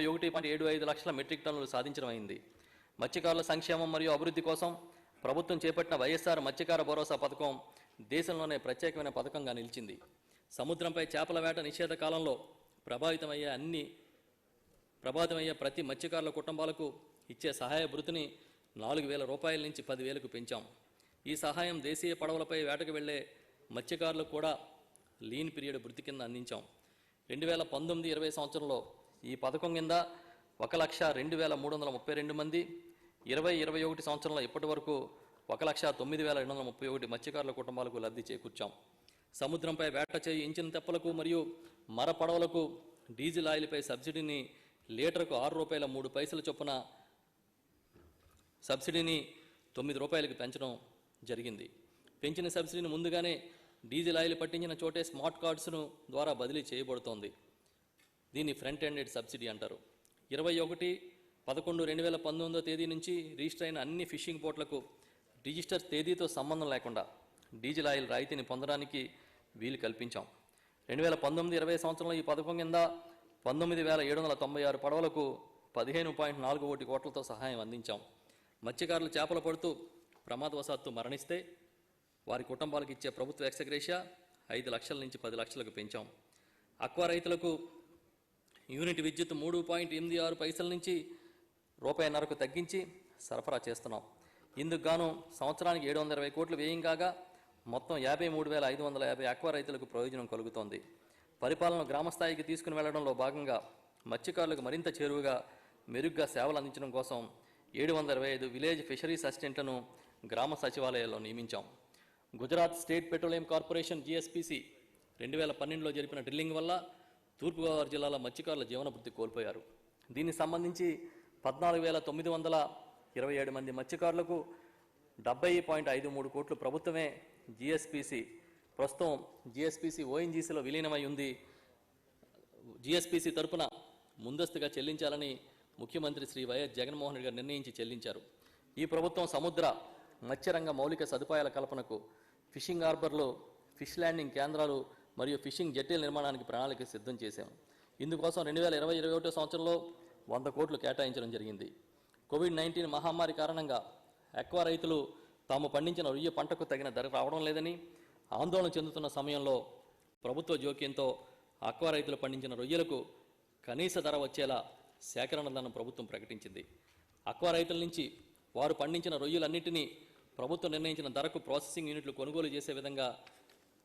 51.75 లక్షల మెట్రిక్ టన్నులు సాధించడమైంది. మత్స్యకారుల సంక్షేమం మరియు అభివృద్ధి కోసం ప్రభుత్వం చేపట్టిన వైఎస్ఆర్ మత్స్యకార భరోసా పథకం దేశంలోనే ప్రత్యేకమైన పథకంగా నిలిచింది. సముద్రంపై చేపల వేట నిషేధ కాలంలో ప్రభావితమయ్యే ప్రతి మత్స్యకారుల కుటుంబాలకు ఇచ్చే సహాయ భృతిని 4,000 రూపాయల నుంచి 10,000కు పెంచాం. ఈ సహాయం దేశీయ పడవలపై వేటకు వెళ్లే మత్స్యకారులకు కూడా లీన్ పీరియడ్ భృతి కింద అందించాం. 2019-20 సంవత్సరంలో ఈ పథకం కింద 1,02,332 మంది, 2020-21 సంవత్సరంలో ఇప్పటి వరకు 1,09,231 మత్స్యకారుల కుటుంబాలకు లబ్ధి చేకూర్చాం. సముద్రంపై వేట చేయి ఇంజిన్ తెప్పలకు మరియు మర పడవలకు డీజిల్ ఆయిల్పై సబ్సిడీని లీటర్కు ₹6.03 చొప్పున సబ్సిడీని ₹9కి పెంచడం జరిగింది. పెంచిన సబ్సిడీని ముందుగానే డీజిల్ ఆయిల్ పట్టించిన చోటే స్మార్ట్ కార్డ్స్ను ద్వారా బదిలీ చేయబడుతోంది. దీన్ని ఫ్రంట్ ఎండెడ్ సబ్సిడీ అంటారు. 21/11/2019 తేదీ నుంచి రిజిస్టర్ అయిన అన్ని ఫిషింగ్ బోట్లకు రిజిస్టర్ తేదీతో సంబంధం లేకుండా డీజిల్ ఆయిల్ రాయితీని పొందడానికి వీలు కల్పించాం. 2019-20 సంవత్సరంలో ఈ పథకం కింద 19,796 పడవలకు 15.41 కోట్లతో సహాయం అందించాం. మత్స్యకారులు చేపలు పడుతూ ప్రమాదవశాత్తు మరణిస్తే వారి కుటుంబాలకు ఇచ్చే ప్రభుత్వ ఎక్స్గ్రేషియా 5 లక్షల నుంచి 10 లక్షలకు పెంచాం. అక్వా రైతులకు యూనిట్ విద్యుత్ 3.86 నుంచి ₹1.5కు తగ్గించి సరఫరా చేస్తున్నాం. ఇందుకు గాను సంవత్సరానికి 720 కోట్లు వ్యయం కాగా మొత్తం 53,550 అక్వా రైతులకు ప్రయోజనం కలుగుతోంది. పరిపాలన గ్రామస్థాయికి తీసుకుని వెళ్లడంలో భాగంగా మత్స్యకారులకు మరింత చేరువగా మెరుగ్గా సేవలు అందించడం కోసం 725 విలేజ్ ఫిషరీస్ అసిస్టెంట్లను గ్రామ సచివాలయాల్లో నియమించాం. Gujarat State Petroleum Corporation GSPC 2012లో జరిపిన డ్రిల్లింగ్ వల్ల తూర్పుగోదావరి జిల్లాలో మత్స్యకారుల జీవనభృతి కోల్పోయారు. దీనికి సంబంధించి 14,927 మంది మత్స్యకారులకు 70.53 కోట్లు ప్రభుత్వమే ప్రస్తుతం GSPC ONGCలో విలీనమై ఉంది. GSPC తరపున ముందస్తుగా చెల్లించాలని ముఖ్యమంత్రి శ్రీ వైఎస్ జగన్మోహన్ రెడ్డి గారు నిర్ణయించి చెల్లించారు. ఈ ప్రభుత్వం సముద్ర మత్స్యరంగ మౌలిక సదుపాయాల కల్పనకు ఫిషింగ్ హార్బర్లు, ఫిష్ ల్యాండింగ్ కేంద్రాలు మరియు ఫిషింగ్ జెట్టీల నిర్మాణానికి ప్రణాళిక సిద్ధం చేశాం. ఇందుకోసం 2020-21 సంవత్సరంలో 100 కోట్లు కేటాయించడం జరిగింది. కోవిడ్-19 మహమ్మారి కారణంగా అక్వా రైతులు తాము పండించిన రొయ్య పంటకు తగిన ధర రావడం లేదని ఆందోళన చెందుతున్న సమయంలో ప్రభుత్వ జోక్యంతో అక్వా రైతులు పండించిన రొయ్యలకు కనీస ధర వచ్చేలా సేకరణ ధనం ప్రభుత్వం ప్రకటించింది. అక్వా రైతుల నుంచి వారు పండించిన రొయ్యలన్నింటినీ ప్రభుత్వం నిర్ణయించిన ధరకు ప్రాసెసింగ్ యూనిట్లు కొనుగోలు చేసే విధంగా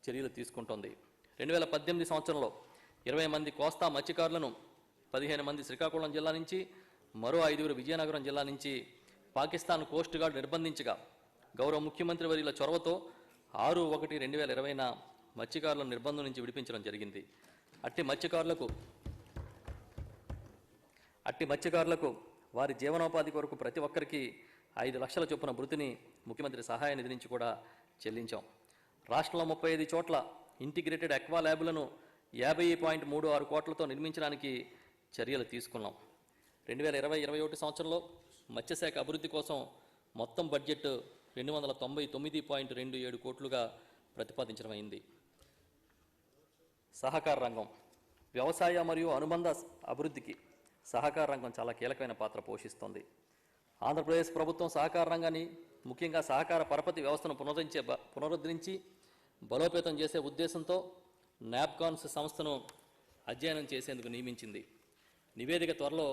చర్యలు తీసుకుంటోంది. 2018 సంవత్సరంలో 20 మంది కోస్తా మత్స్యకారులను 15 మంది శ్రీకాకుళం జిల్లా నుంచి, మరో 5 విజయనగరం జిల్లా నుంచి పాకిస్తాన్ కోస్ట్ గార్డ్ నిర్బంధించగా గౌరవ ముఖ్యమంత్రి వర్యుల చొరవతో 6/1/2020న మత్స్యకారులను నిర్బంధం నుంచి విడిపించడం జరిగింది. అట్టి మత్స్యకారులకు వారి జీవనోపాధి కొరకు ప్రతి ఒక్కరికి 5 లక్షల చొప్పున భృతిని ముఖ్యమంత్రి సహాయ నిధి నుంచి కూడా చెల్లించాం. రాష్ట్రంలో 35 చోట్ల ఇంటిగ్రేటెడ్ అక్వా ల్యాబ్లను 50.36 కోట్లతో నిర్మించడానికి చర్యలు తీసుకున్నాం. 2020-21 సంవత్సరంలో మత్స్యశాఖ అభివృద్ధి కోసం మొత్తం బడ్జెట్ 299.27 కోట్లుగా ప్రతిపాదించడమైంది. సహకార రంగం, వ్యవసాయ మరియు అనుబంధ అభివృద్ధికి సహకార రంగం చాలా కీలకమైన పాత్ర పోషిస్తోంది. ఆంధ్రప్రదేశ్ ప్రభుత్వం సహకార రంగాన్ని, ముఖ్యంగా సహకార పరపతి వ్యవస్థను పునరుద్ధరించి బలోపేతం చేసే ఉద్దేశంతో నాప్కాన్స్ సంస్థను అధ్యయనం చేసేందుకు నియమించింది. నివేదిక త్వరలో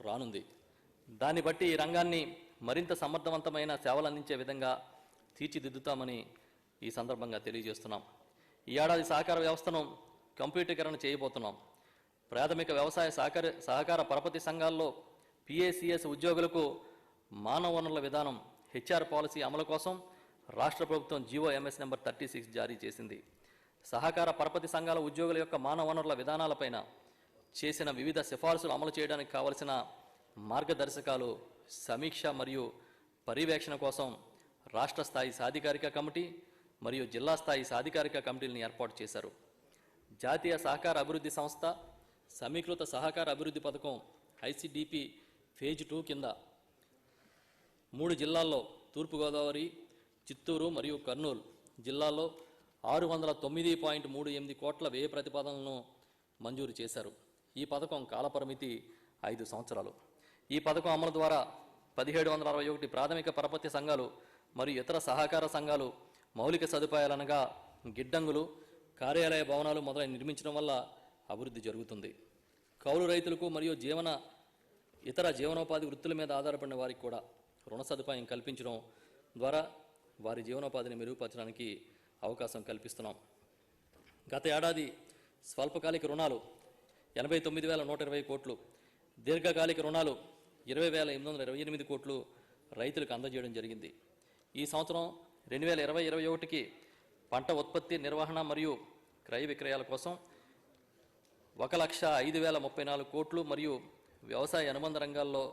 రానుంది. దాన్ని బట్టి ఈ రంగాన్ని మరింత సమర్థవంతమైన సేవలు అందించే విధంగా తీర్చిదిద్దుతామని ఈ సందర్భంగా తెలియజేస్తున్నాం. ఈ ఏడాది సహకార వ్యవస్థను కంప్యూటీకరణ చేయబోతున్నాం. ప్రాథమిక వ్యవసాయ సహకార పరపతి సంఘాల్లో PACS ఉద్యోగులకు మానవ వనరుల విధానం HR పాలసీ అమలు కోసం రాష్ట్ర ప్రభుత్వం GOMS నెంబర్ 36 జారీ చేసింది. సహకార పరపతి సంఘాల ఉద్యోగుల యొక్క మానవ వనరుల విధానాలపైన చేసిన వివిధ సిఫార్సులు అమలు చేయడానికి కావలసిన మార్గదర్శకాలు, సమీక్ష మరియు పర్యవేక్షణ కోసం రాష్ట్ర స్థాయి సాధికారిక కమిటీ మరియు జిల్లా స్థాయి సాధికారిక కమిటీలను ఏర్పాటు చేశారు. జాతీయ సహకార అభివృద్ధి సంస్థ సమీకృత సహకార అభివృద్ధి పథకం ICDP ఫేజ్ 2 కింద 3 జిల్లాల్లో తూర్పుగోదావరి, చిత్తూరు మరియు కర్నూలు జిల్లాల్లో 609.38 కోట్ల వ్యయ ప్రతిపాదనలను మంజూరు చేశారు. ఈ పథకం కాలపరిమితి 5 సంవత్సరాలు. ఈ పథకం అమలు ద్వారా 1761 ప్రాథమిక పరపతి సంఘాలు మరియు ఇతర సహకార సంఘాలు మౌలిక సదుపాయాలనగా గిడ్డంగులు, కార్యాలయ భవనాలు మొదలై నిర్మించడం వల్ల అభివృద్ధి జరుగుతుంది. కౌలు రైతులకు మరియు ఇతర జీవనోపాధి వృత్తుల మీద ఆధారపడిన వారికి కూడా రుణ సదుపాయం కల్పించడం ద్వారా వారి జీవనోపాధిని మెరుగుపరచడానికి అవకాశం కల్పిస్తున్నాం. గత ఏడాది స్వల్పకాలిక రుణాలు 89,120 కోట్లు, దీర్ఘకాలిక రుణాలు 20,828 కోట్లు రైతులకు అందజేయడం జరిగింది. ఈ సంవత్సరం 2020-21కి పంట ఉత్పత్తి, నిర్వహణ మరియు క్రయ విక్రయాల కోసం 1,05,034 కోట్లు మరియు వ్యవసాయ అనుబంధ రంగాల్లో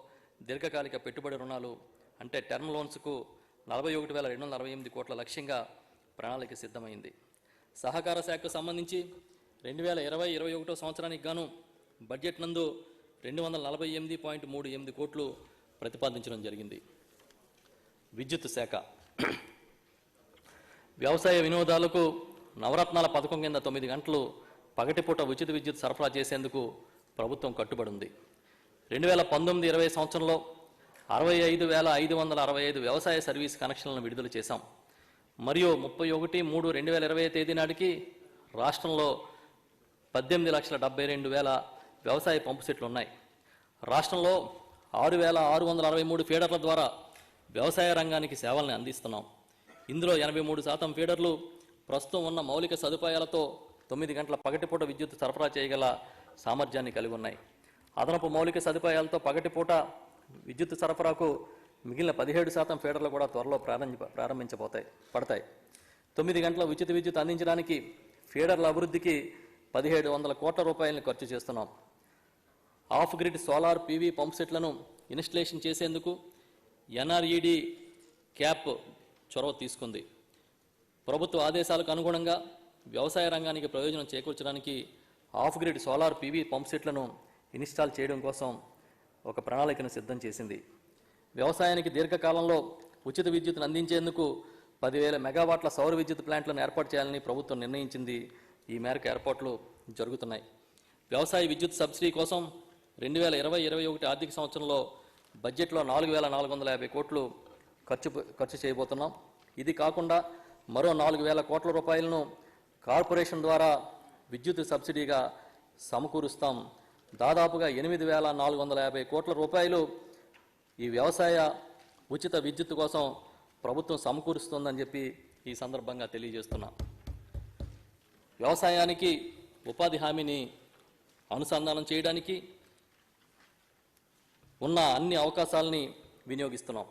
దీర్ఘకాలిక పెట్టుబడి రుణాలు అంటే టర్మ్ లోన్స్కు 41,268 కోట్ల లక్ష్యంగా ప్రణాళిక సిద్ధమైంది. సహకార శాఖకు సంబంధించి 2020-21 సంవత్సరానికి గాను బడ్జెట్ నందు 248.38 కోట్లు ప్రతిపాదించడం జరిగింది. విద్యుత్ శాఖ వ్యవసాయ వినోదాలకు నవరత్నాల పథకం కింద 9 గంటలు పగటిపూట ఉచిత విద్యుత్ సరఫరా చేసేందుకు ప్రభుత్వం కట్టుబడి ఉంది. 2019-20 సంవత్సరంలో 65,565 వ్యవసాయ సర్వీస్ కనెక్షన్లను విడుదల చేశాం. మరియు 31/3/2020 తేదీ నాటికి రాష్ట్రంలో 18,72,000 వ్యవసాయ పంపు సెట్లు ఉన్నాయి. రాష్ట్రంలో 6,663 ఫీడర్ల ద్వారా వ్యవసాయ రంగానికి సేవల్ని అందిస్తున్నాం. ఇందులో 83% ఫీడర్లు ప్రస్తుతం ఉన్న మౌలిక సదుపాయాలతో 9 గంటల పగటిపూట విద్యుత్ సరఫరా చేయగల సామర్థ్యాన్ని కలిగి ఉన్నాయి. అదనపు మౌలిక సదుపాయాలతో పగటిపూట విద్యుత్ సరఫరాకు మిగిలిన 17% ఫీడర్లు కూడా త్వరలో పడతాయి. 9 గంటల ఉచిత విద్యుత్ అందించడానికి ఫీడర్ల అభివృద్ధికి 1,700 కోట్ల రూపాయలను ఖర్చు చేస్తున్నాం. Of grid solar PV pump సెట్లను ఇన్స్టలేషన్ చేసేందుకు ఎన్ఆర్ఈడి క్యాప్ చొరవ తీసుకుంది. ప్రభుత్వ ఆదేశాలకు అనుగుణంగా వ్యవసాయ రంగానికి ప్రయోజనం చేకూర్చడానికి off grid solar PV pump సెట్లను ఇన్స్టాల్ చేయడం కోసం ఒక ప్రణాళికను సిద్ధం చేసింది. వ్యవసాయానికి దీర్ఘకాలంలో ఉచిత విద్యుత్తును అందించేందుకు 10,000 మెగావాట్ల సౌర విద్యుత్ ప్లాంట్లను ఏర్పాటు చేయాలని ప్రభుత్వం నిర్ణయించింది. ఈ మేరకు ఏర్పాట్లు జరుగుతున్నాయి. వ్యవసాయ విద్యుత్ సబ్సిడీ కోసం 2020-21 ఆర్థిక సంవత్సరంలో బడ్జెట్లో 4,450 కోట్లు ఖర్చు చేయబోతున్నాం. ఇది కాకుండా మరో 4,000 కోట్ల రూపాయలను కార్పొరేషన్ ద్వారా విద్యుత్ సబ్సిడీగా సమకూరుస్తాం. దాదాపుగా 8,450 కోట్ల రూపాయలు ఈ వ్యవసాయ ఉచిత విద్యుత్ కోసం ప్రభుత్వం సమకూరుస్తుందని చెప్పి ఈ సందర్భంగా తెలియజేస్తున్నా. వ్యవసాయానికి ఉపాధి హామీని అనుసంధానం చేయడానికి ఉన్న అన్ని అవకాశాలని వినియోగిస్తున్నాం.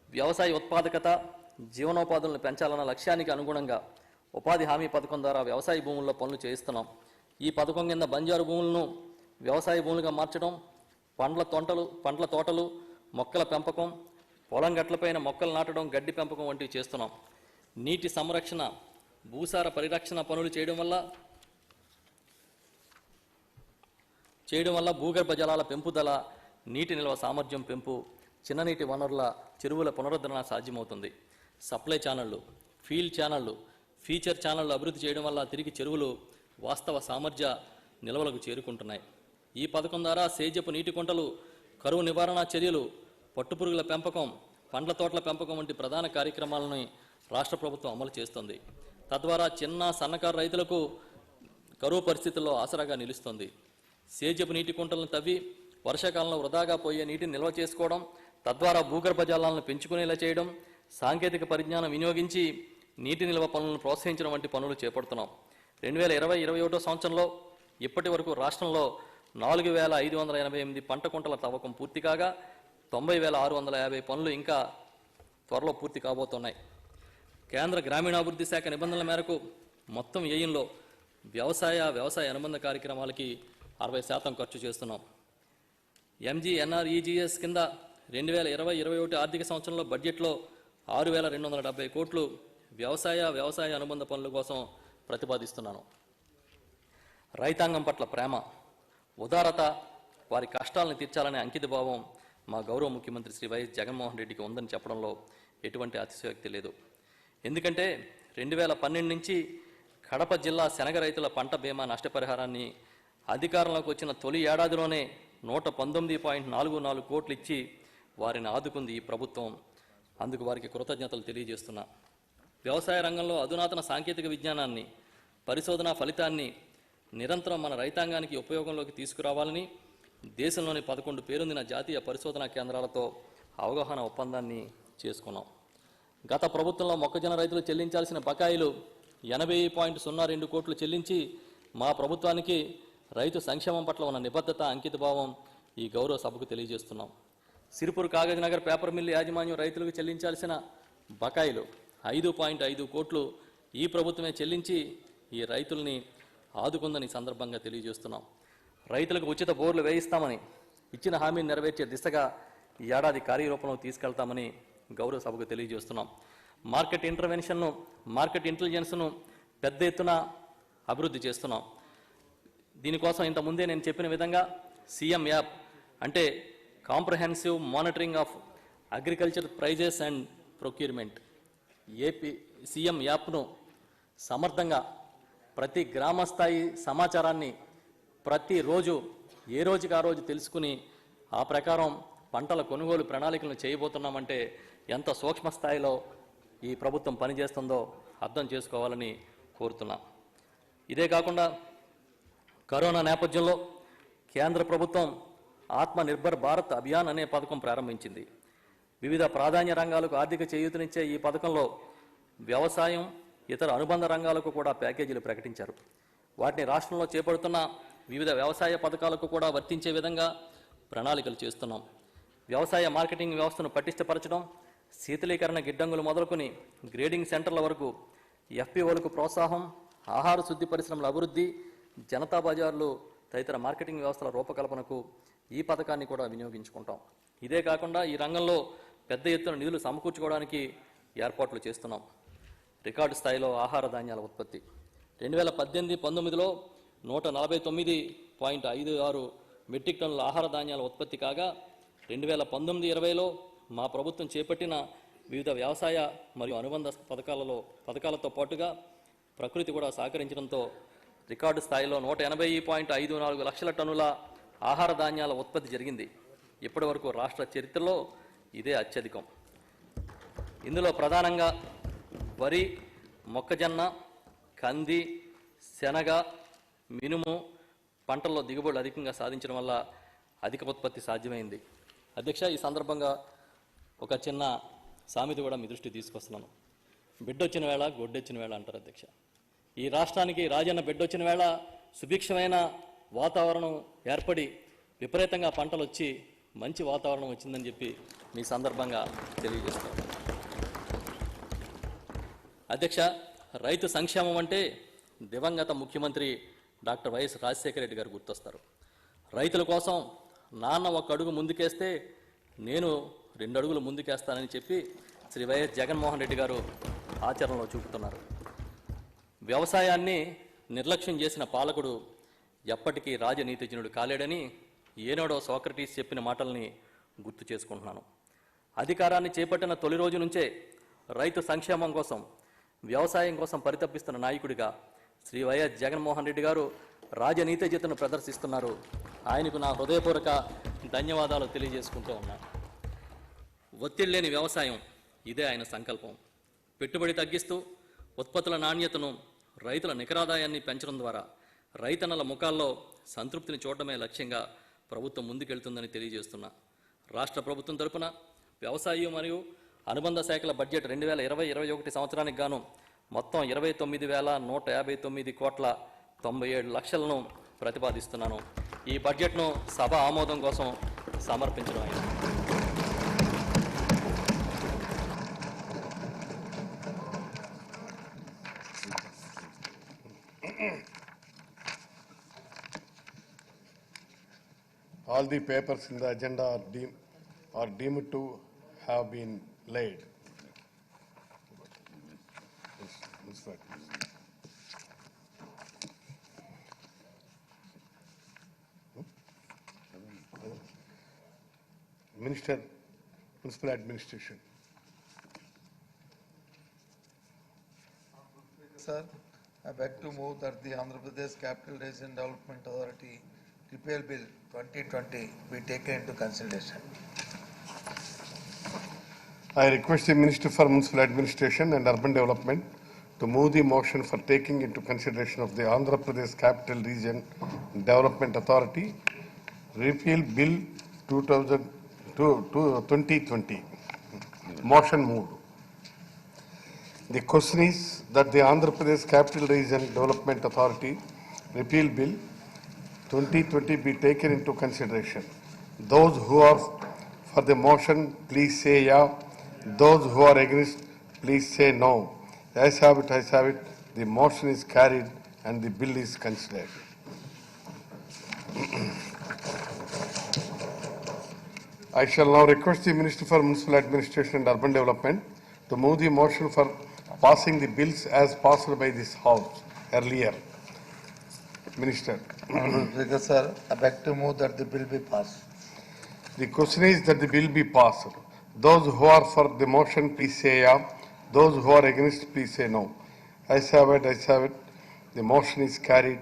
వ్యవసాయ ఉత్పాదకత, జీవనోపాధులను పెంచాలన్న లక్ష్యానికి అనుగుణంగా ఉపాధి హామీ పథకం ద్వారా వ్యవసాయ భూముల్లో పనులు చేయిస్తున్నాం. ఈ పథకం కింద బంజారు భూములను వ్యవసాయ భూములుగా మార్చడం, పండ్ల తోటలు, మొక్కల పెంపకం, పొలం గట్లపైన మొక్కలు నాటడం, గడ్డి పెంపకం వంటివి చేస్తున్నాం. నీటి సంరక్షణ, భూసార పరిరక్షణ పనులు చేయడం వల్ల భూగర్భ జలాల పెంపుదల, నీటి నిల్వ సామర్థ్యం పెంపు, చిన్ననీటి వనరుల చెరువుల పునరుద్ధరణ సాధ్యమవుతుంది. సప్లై ఛానళ్లు, ఫీల్డ్ ఛానళ్లు, ఫీచర్ ఛానళ్లు అభివృద్ధి చేయడం వల్ల తిరిగి చెరువులు వాస్తవ సామర్థ్య నిల్వలకు చేరుకుంటున్నాయి. ఈ పథకం ద్వారా సేద్యపు నీటి కుంటలు, కరువు నివారణ చర్యలు, పట్టుపురుగుల పెంపకం, పండ్ల తోటల పెంపకం వంటి ప్రధాన కార్యక్రమాలను రాష్ట్ర ప్రభుత్వం అమలు చేస్తుంది. తద్వారా చిన్న సన్నకారు రైతులకు కరువు పరిస్థితుల్లో ఆసరాగా నిలుస్తుంది. సేద్యపు నీటి కుంటలను తవ్వి వర్షాకాలంలో వృధాగా పోయే నీటిని నిల్వ చేసుకోవడం, తద్వారా భూగర్భ జలాలను పెంచుకునేలా చేయడం, సాంకేతిక పరిజ్ఞానం వినియోగించి నీటి నిల్వ పనులను ప్రోత్సహించడం వంటి పనులు చేపడుతున్నాం. 2020-21 సంవత్సరంలో ఇప్పటి వరకు రాష్ట్రంలో 4,588 పంట కుంటల తవ్వకం పూర్తి కాగా 90,650 పనులు ఇంకా త్వరలో పూర్తి కాబోతున్నాయి. కేంద్ర గ్రామీణాభివృద్ధి శాఖ నిబంధనల మేరకు మొత్తం వ్యయంలో వ్యవసాయ అనుబంధ కార్యక్రమాలకి 60% ఖర్చు చేస్తున్నాం. MGNREGS కింద 2020-21 ఆర్థిక సంవత్సరంలో బడ్జెట్లో 6,270 కోట్లు వ్యవసాయ అనుబంధ పనుల కోసం ప్రతిపాదిస్తున్నాను. రైతాంగం పట్ల ప్రేమ, ఉదారత, వారి కష్టాలను తీర్చాలనే అంకితభావం మా గౌరవ ముఖ్యమంత్రి శ్రీ వైఎస్ జగన్మోహన్ రెడ్డికి ఉందని చెప్పడంలో ఎటువంటి అతిశయోక్తి లేదు. ఎందుకంటే 2012 నుంచి కడప జిల్లా శనగ రైతుల పంట బీమా నష్టపరిహారాన్ని అధికారంలోకి వచ్చిన తొలి ఏడాదిలోనే 119.44 కోట్లు ఇచ్చి వారిని ఆదుకుంది ఈ ప్రభుత్వం. అందుకు వారికి కృతజ్ఞతలు తెలియజేస్తున్నా. వ్యవసాయ రంగంలో అధునాతన సాంకేతిక విజ్ఞానాన్ని, పరిశోధన ఫలితాన్ని నిరంతరం మన రైతాంగానికి ఉపయోగంలోకి తీసుకురావాలని దేశంలోని 11 పేరొందిన జాతీయ పరిశోధనా కేంద్రాలతో అవగాహన ఒప్పందాన్ని చేసుకున్నాం. గత ప్రభుత్వంలో మొక్కజొన్న రైతులు చెల్లించాల్సిన బకాయిలు 80.02 కోట్లు చెల్లించి మా ప్రభుత్వానికి రైతు సంక్షేమం పట్ల ఉన్న నిబద్ధత, అంకితభావం ఈ గౌరవ సభకు తెలియజేస్తున్నాం. సిరిపూర్ కాగజ్ నగర్ పేపర్ మిల్లు యాజమాన్యం రైతులకు చెల్లించాల్సిన బకాయిలు 5.5 కోట్లు ఈ ప్రభుత్వమే చెల్లించి ఈ రైతుల్ని ఆదుకుందని సందర్భంగా తెలియజేస్తున్నాం. రైతులకు ఉచిత బోర్లు వేయిస్తామని ఇచ్చిన హామీని నెరవేర్చే దిశగా ఈ ఏడాది కార్యరూపంలో తీసుకెళ్తామని గౌరవ సభకు తెలియజేస్తున్నాం. మార్కెట్ ఇంటర్వెన్షన్ను, మార్కెట్ ఇంటెలిజెన్స్ను పెద్ద ఎత్తున అభివృద్ధి చేస్తున్నాం. దీనికోసం ఇంతకుముందే నేను చెప్పిన విధంగా సీఎం యాప్ అంటే comprehensive monitoring of agriculture prices and procurement AP CM యాప్ను సమర్థంగా ప్రతి గ్రామ స్థాయి సమాచారాన్ని ప్రతిరోజు ఏ రోజుకి ఆ రోజు తెలుసుకుని ఆ ప్రకారం పంటల కొనుగోలు ప్రణాళికలను చేయబోతున్నామంటే ఎంత సూక్ష్మ స్థాయిలో ఈ ప్రభుత్వం పనిచేస్తుందో అర్థం చేసుకోవాలని కోరుతున్నా. ఇదే కాకుండా కరోనా నేపథ్యంలో కేంద్ర ప్రభుత్వం ఆత్మనిర్భర్ భారత్ అభియాన్ అనే పథకం ప్రారంభించింది. వివిధ ప్రాధాన్య రంగాలకు ఆర్థిక చేయూతనిచ్చే ఈ పథకంలో వ్యవసాయం, ఇతర అనుబంధ రంగాలకు కూడా ప్యాకేజీలు ప్రకటించారు. వాటిని రాష్ట్రంలో చేపడుతున్న వివిధ వ్యవసాయ పథకాలకు కూడా వర్తించే విధంగా ప్రణాళికలు చేస్తున్నాం. వ్యవసాయ మార్కెటింగ్ వ్యవస్థను పటిష్టపరచడం, శీతలీకరణ గిడ్డంగులు మొదలుకొని గ్రేడింగ్ సెంటర్ల వరకు ఎఫ్పిఓలకు ప్రోత్సాహం, ఆహార శుద్ధి పరిశ్రమల అభివృద్ధి, జనతా బజార్లు తదితర మార్కెటింగ్ వ్యవస్థల రూపకల్పనకు ఈ పథకాన్ని కూడా వినియోగించుకుంటాం. ఇదే కాకుండా ఈ రంగంలో పెద్ద ఎత్తున నిధులు సమకూర్చుకోవడానికి ఏర్పాట్లు చేస్తున్నాం. రికార్డు స్థాయిలో ఆహార ధాన్యాల ఉత్పత్తి 2018-19లో 149.56 మెట్రిక్ టన్నుల ఆహార ధాన్యాల ఉత్పత్తి కాగా 2019-20లో మా ప్రభుత్వం చేపట్టిన వివిధ వ్యవసాయ మరియు అనుబంధ పథకాలతో పాటుగా ప్రకృతి కూడా సహకరించడంతో రికార్డు స్థాయిలో 180.54 లక్షల టన్నుల ఆహార ధాన్యాల ఉత్పత్తి జరిగింది. ఇప్పటి వరకు రాష్ట్ర చరిత్రలో ఇదే అత్యధికం. ఇందులో ప్రధానంగా వరి, మొక్కజొన్న, కంది, శనగ, మినుము పంటల్లో దిగుబడులు అధికంగా సాధించడం వల్ల అధిక ఉత్పత్తి సాధ్యమైంది. అధ్యక్ష, ఈ సందర్భంగా ఒక చిన్న సామెత కూడా మీ దృష్టి తీసుకొస్తున్నాను. బిడ్డొచ్చిన వేళ గొడ్డొచ్చిన వేళ అంటారు అధ్యక్ష. ఈ రాష్ట్రానికి రాజన్న బిడ్డొచ్చిన వేళ సుభిక్షమైన వాతావరణం ఏర్పడి విపరీతంగా పంటలు వచ్చి మంచి వాతావరణం వచ్చిందని చెప్పి మీ సందర్భంగా తెలియజేస్తాను. అధ్యక్ష, రైతు సంక్షేమం అంటే దివంగత ముఖ్యమంత్రి డాక్టర్ వైఎస్ రాజశేఖర రెడ్డి గారు గుర్తొస్తారు. రైతుల కోసం నాన్న ఒక అడుగు ముందుకేస్తే నేను 2 అడుగులు ముందుకేస్తానని చెప్పి శ్రీ వైఎస్ జగన్మోహన్ రెడ్డి గారు ఆచరణలో చూపుతున్నారు. వ్యవసాయాన్ని నిర్లక్ష్యం చేసిన పాలకుడు ఎప్పటికీ రాజనీతిజ్ఞుడు కాలేడని ఏనాడో సోక్రటీస్ చెప్పిన మాటల్ని గుర్తు చేసుకుంటున్నాను. అధికారాన్ని చేపట్టిన తొలి రోజు నుంచే రైతు సంక్షేమం కోసం, వ్యవసాయం కోసం పరితపిస్తున్న నాయకుడిగా శ్రీ వైఎస్ జగన్మోహన్ రెడ్డి గారు రాజనీతిజ్ఞతను ప్రదర్శిస్తున్నారు. ఆయనకు నా హృదయపూర్వక ధన్యవాదాలు తెలియజేసుకుంటూ ఉన్నాను. ఒత్తిడి లేని వ్యవసాయం, ఇదే ఆయన సంకల్పం. పెట్టుబడి తగ్గిస్తూ ఉత్పత్తుల నాణ్యతను, రైతుల నికరాదాయాన్ని పెంచడం ద్వారా రైతన్నల ముఖాల్లో సంతృప్తిని చూడటమే లక్ష్యంగా ప్రభుత్వం ముందుకెళ్తుందని తెలియజేస్తున్నా. రాష్ట్ర ప్రభుత్వం తరపున వ్యవసాయం మరియు అనుబంధ శాఖల బడ్జెట్ 2020-21 సంవత్సరానికి గాను మొత్తం 29,159,97,00,000లను ప్రతిపాదిస్తున్నాను. ఈ బడ్జెట్ను సభ ఆమోదం కోసం సమర్పించడం అయింది. All the papers in the agenda are deemed to have been laid. Minister, Municipal Administration. Sir, I beg to move that the Andhra Pradesh Capital Region Development Authority repeal bill 2020 be taken into consideration. I request the Minister for Municipal Administration and Urban Development to move the motion for taking into consideration of the Andhra Pradesh Capital Region Development Authority repeal bill 2020. Motion moved. The question is that the Andhra Pradesh Capital Region Development Authority repeal bill 2020 be taken into consideration. Those who are for the motion, please say yeah. Those who are against, please say no. Ayes have it, ayes have it. The motion is carried and the bill is considered. I shall now request the Minister for Municipal Administration and Urban Development to move the motion for passing the bills as passed by this House earlier. Minister. Honorable Speaker, sir, I beg to move that the bill be passed. The question is that the bill be passed. Those who are for the motion, please say yeah. Those who are against, please say no. Ayes have it, ayes have it. The motion is carried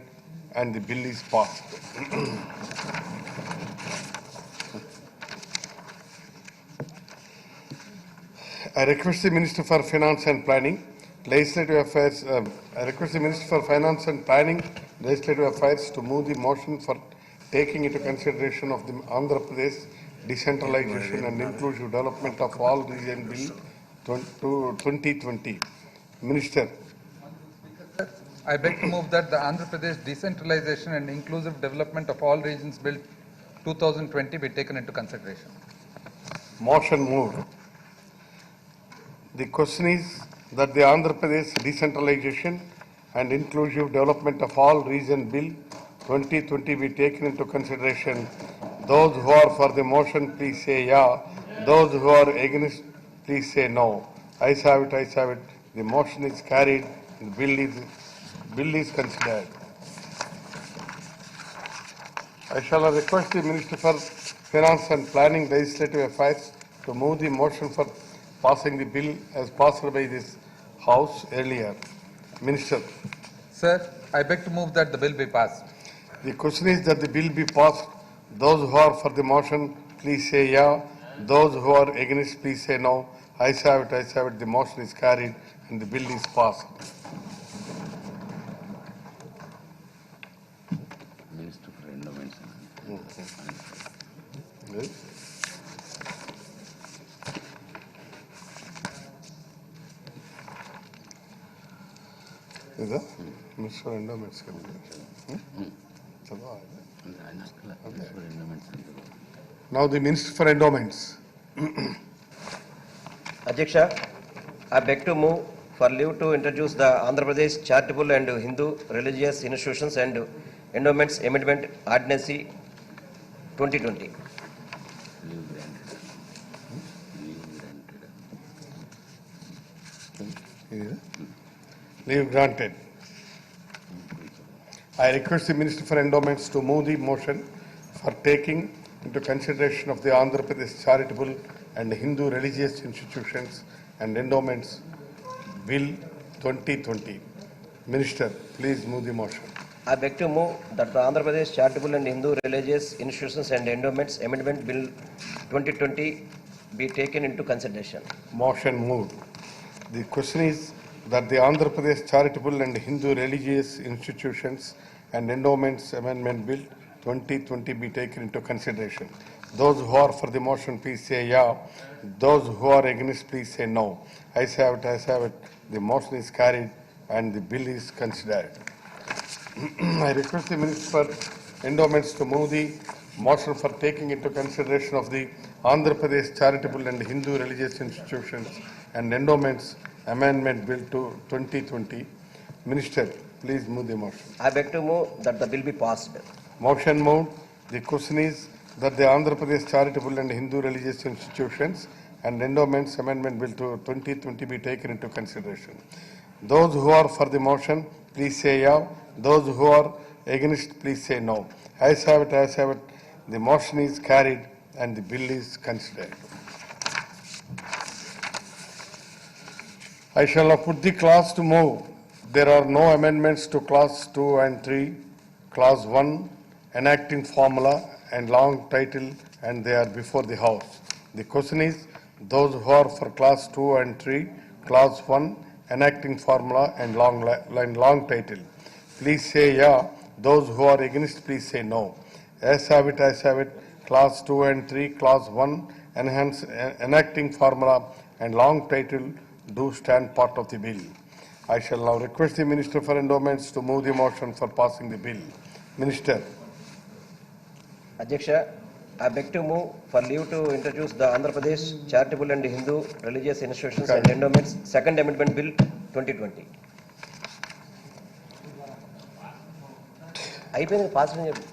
and the bill is passed. I request the Minister for Finance and Planning, Legislative Affairs, I request the Minister for Finance and Planning, Legislative Affairs to move the motion for taking into consideration of the Andhra Pradesh Decentralization and Inclusive Development of All Region Bill 2020. Minister. I beg to move that the Andhra Pradesh Decentralization and Inclusive Development of All Regions Bill 2020 be taken into consideration. Motion moved. The question is that the Andhra Pradesh Decentralization and Inclusive Development of All Region Bill 2020 be taken into consideration. Those who are for the motion, please say yeah. Those who are against, please say no. Ayes have it, ayes have it. The motion is carried. The bill is considered. I shall request the Minister for Finance and Planning, Legislative Affairs to move the motion for passing the bill as passed by this House earlier. Minister. Sir, I beg to move that the bill be passed. The question is that the bill be passed. Those who are for the motion, please say yeah. Those who are against, please say no. Ayes have it, ayes have it. The motion is carried and the bill is passed. Minister for Endowments. Yes. Is Minister for Endowments? Now the Minister for Endowments. Adhyaksha, I beg to move for leave to introduce the Andhra Pradesh Charitable and Hindu Religious Institutions and Endowments Amendment Ordinance 2020. Leave granted. I request the Minister for Endowments to move the motion for taking into consideration of the Andhra Pradesh Charitable and Hindu Religious Institutions and Endowments Bill 2020. Minister, please move the motion. I beg to move that the Andhra Pradesh Charitable and Hindu Religious Institutions and Endowments Amendment Bill 2020 be taken into consideration. Motion moved. The question is that the Andhra Pradesh Charitable and Hindu Religious Institutions and Endowments Amendment Bill 2020 be taken into consideration. Those who are for the motion, please say yeah. Those who are against, please say no. Ayes have it, ayes have it. The motion is carried and the bill is considered. I request the Minister for Endowments to move the motion for taking into consideration of the Andhra Pradesh Charitable and Hindu Religious Institutions and Endowments Amendment Bill to 2020. Minister, please move the motion. I beg to move that the bill be passed. Motion moved. The question is that the Andhra Pradesh Charitable and Hindu Religious Institutions and Endowments Amendment Bill to 2020 be taken into consideration. Those who are for the motion, please say yeah. Those who are against, please say no. Ayes have it, ayes have it. The motion is carried and the bill is considered. I shall now put the clause to move. There are no amendments to clause 2 and 3, clause 1 enacting formula and long title, and they are before the House. The question is, those who are for Class 2 and 3, Class 1, enacting formula and long title, please say yeah. Those who are against, please say no. As have it, Class 2 and 3, Class 1, enacting formula and long title do stand part of the bill. I shall now request the Minister for Endowments to move the motion for passing the bill. Minister. Adhyaksha, I beg to move for leave to introduce the Andhra Pradesh Charitable and Hindu Religious Institutions and Endowments Second Amendment Bill 2020. అయిపోయింది pass అని చెప్పి.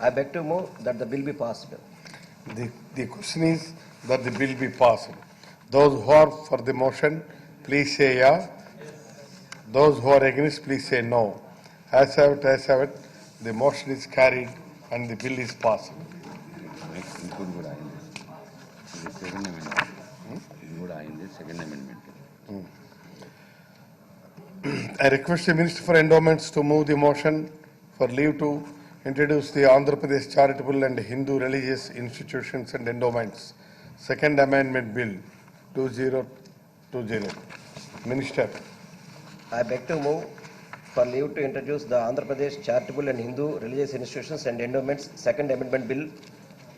I beg to move that the bill be passed. The question is that the bill be passed. Those who are for the motion, please say yeah. Those who are against, please say no. As have it, the motion is carried and the bill is passed. ఇంకోటి కూడా అయింది, ఇది second amendment, ఇది కూడా అయింది second amendment. I request the Minister for Endowments to move the motion for leave to introduce the Andhra Pradesh Charitable and Hindu Religious Institutions and Endowments Second Amendment Bill 2020. Minister. I beg to move for leave to introduce the Andhra Pradesh Charitable and Hindu Religious Institutions and Endowments Second Amendment Bill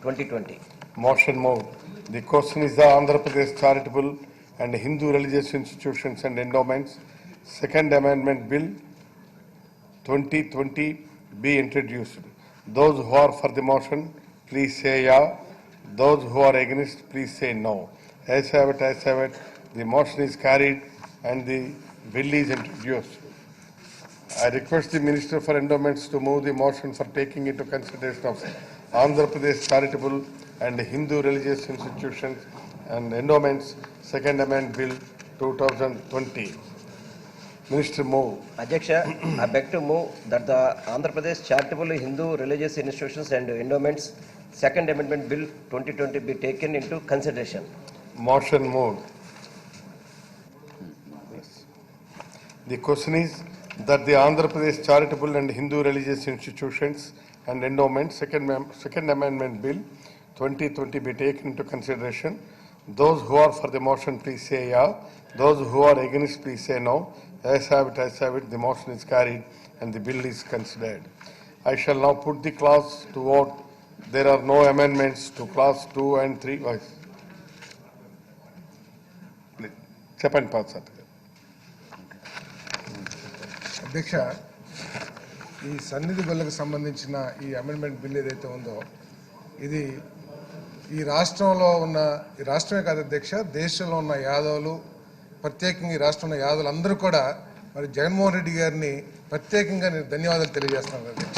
2020. Motion moved. The question is the Andhra Pradesh Charitable and Hindu Religious Institutions and Endowments Second Amendment Bill 2020 be introduced. Those who are for the motion, please say yeah. Those who are against, please say no. As have it, the motion is carried and the bill is introduced. I request the Minister for Endowments to move the motion for taking into consideration of Andhra Pradesh Charitable and Hindu Religious Institutions and Endowments Second Amendment Bill 2020. Minister move. Adhyaksha, I beg to move that the Andhra Pradesh Charitable Hindu Religious Institutions and Endowments Second Amendment Bill 2020 be taken into consideration. Motion moved. The question is that the Andhra Pradesh Charitable and Hindu Religious Institutions and Endowments Second Amendment Bill 2020 be taken into consideration. Those who are for the motion, please say yeah. Those who are against, please say no. As have it, the motion is carried and the bill is considered. I shall now put the clause to vote. There are no amendments to class 2 and 3. Chappan Patsat. అధ్యక్ష, ఈ సన్నిధి గొల్లకు సంబంధించిన ఈ amendment bill ఏదైతే ఉందో ఇది ఈ రాష్ట్రమే కాదు అధ్యక్ష, దేశంలో ఉన్న యాదవులు, ప్రత్యేకంగా ఈ రాష్ట్రంలో యాదవులు అందరూ కూడా మరి జగన్మోహన్ రెడ్డి గారిని ప్రత్యేకంగా నేను ధన్యవాదాలు తెలియజేస్తున్నాను అధ్యక్ష.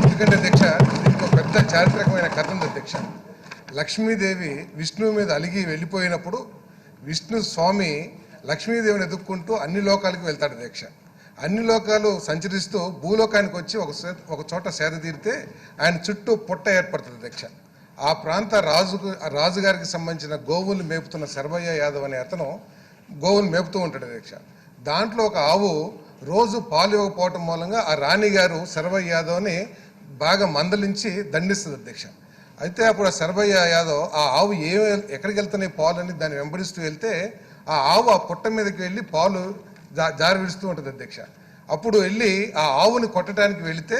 ఎందుకంటే అధ్యక్ష, దీనికి ఒక పెద్ద చారిత్రకమైన కథ ఉంది అధ్యక్ష. లక్ష్మీదేవి విష్ణువు మీద అలిగి వెళ్ళిపోయినప్పుడు విష్ణు స్వామి లక్ష్మీదేవిని ఎదుక్కుంటూ అన్ని లోకాలకు వెళ్తాడు అధ్యక్ష. అన్ని లోకాలు సంచరిస్తూ భూలోకానికి వచ్చి ఒక చోట సేద తీరితే ఆయన చుట్టూ పుట్ట ఏర్పడుతుంది అధ్యక్ష. ఆ ప్రాంత రాజుగారికి సంబంధించిన గోవులు మేపుతున్న శర్వయ్య యాదవ్ అనే అతను గోవులు మేపుతూ ఉంటాడు అధ్యక్ష. దాంట్లో ఒక ఆవు రోజు పాలు ఇవ్వకపోవటం మూలంగా ఆ రాణిగారు శర్వయ్య యాదవ్ని బాగా మందలించి దండిస్తుంది అధ్యక్ష. అయితే అప్పుడు ఆ శర్వయ్య యాదవ్ ఆ ఆవు ఎక్కడికి వెళ్తున్నాయి పాలు అని దాన్ని వెంబడిస్తూ వెళ్తే ఆ ఆవు ఆ పుట్ట మీదకి వెళ్ళి పాలు జారి విడుస్తూ ఉంటుంది అధ్యక్ష. అప్పుడు వెళ్ళి ఆ ఆవుని కొట్టడానికి వెళితే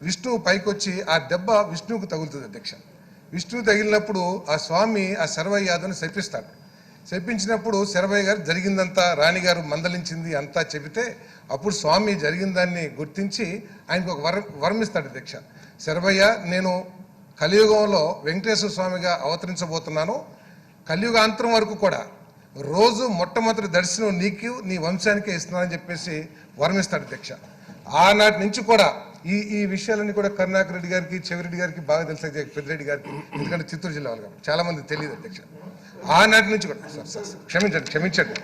విష్ణువు పైకొచ్చి ఆ దెబ్బ విష్ణువుకు తగులుతుంది అధ్యక్ష. విష్ణువు తగిలినప్పుడు ఆ స్వామి ఆ శర్వయ్య యాదవ్ని శపిస్తాడు. శపించినప్పుడు శర్వయ్య గారు జరిగిందంతా రాణిగారు మందలించింది అంతా చెబితే అప్పుడు స్వామి జరిగిన దాన్ని గుర్తించి ఆయనకు ఒక వరం ఇస్తాడు అధ్యక్ష. శర్వయ్య, నేను కలియుగంలో వెంకటేశ్వర స్వామిగా అవతరించబోతున్నాను. కలియుగాంతరం వరకు కూడా రోజు మొట్టమొదటి దర్శనం నీకు నీ వంశానికే ఇస్తున్నానని చెప్పేసి వరమిస్తాడు అధ్యక్ష. ఆనాటి నుంచి కూడా ఈ విషయాలన్నీ కూడా కరుణాకర్ రెడ్డి గారికి, చెవిరెడ్డి గారికి బాగా తెలుసు, పెద్దిరెడ్డి గారికి, ఎందుకంటే చిత్తూరు జిల్లా వాళ్ళు కాబట్టి చాలా మంది తెలియదు అధ్యక్ష. ఆనాటి నుంచి కూడా సార్ క్షమించండి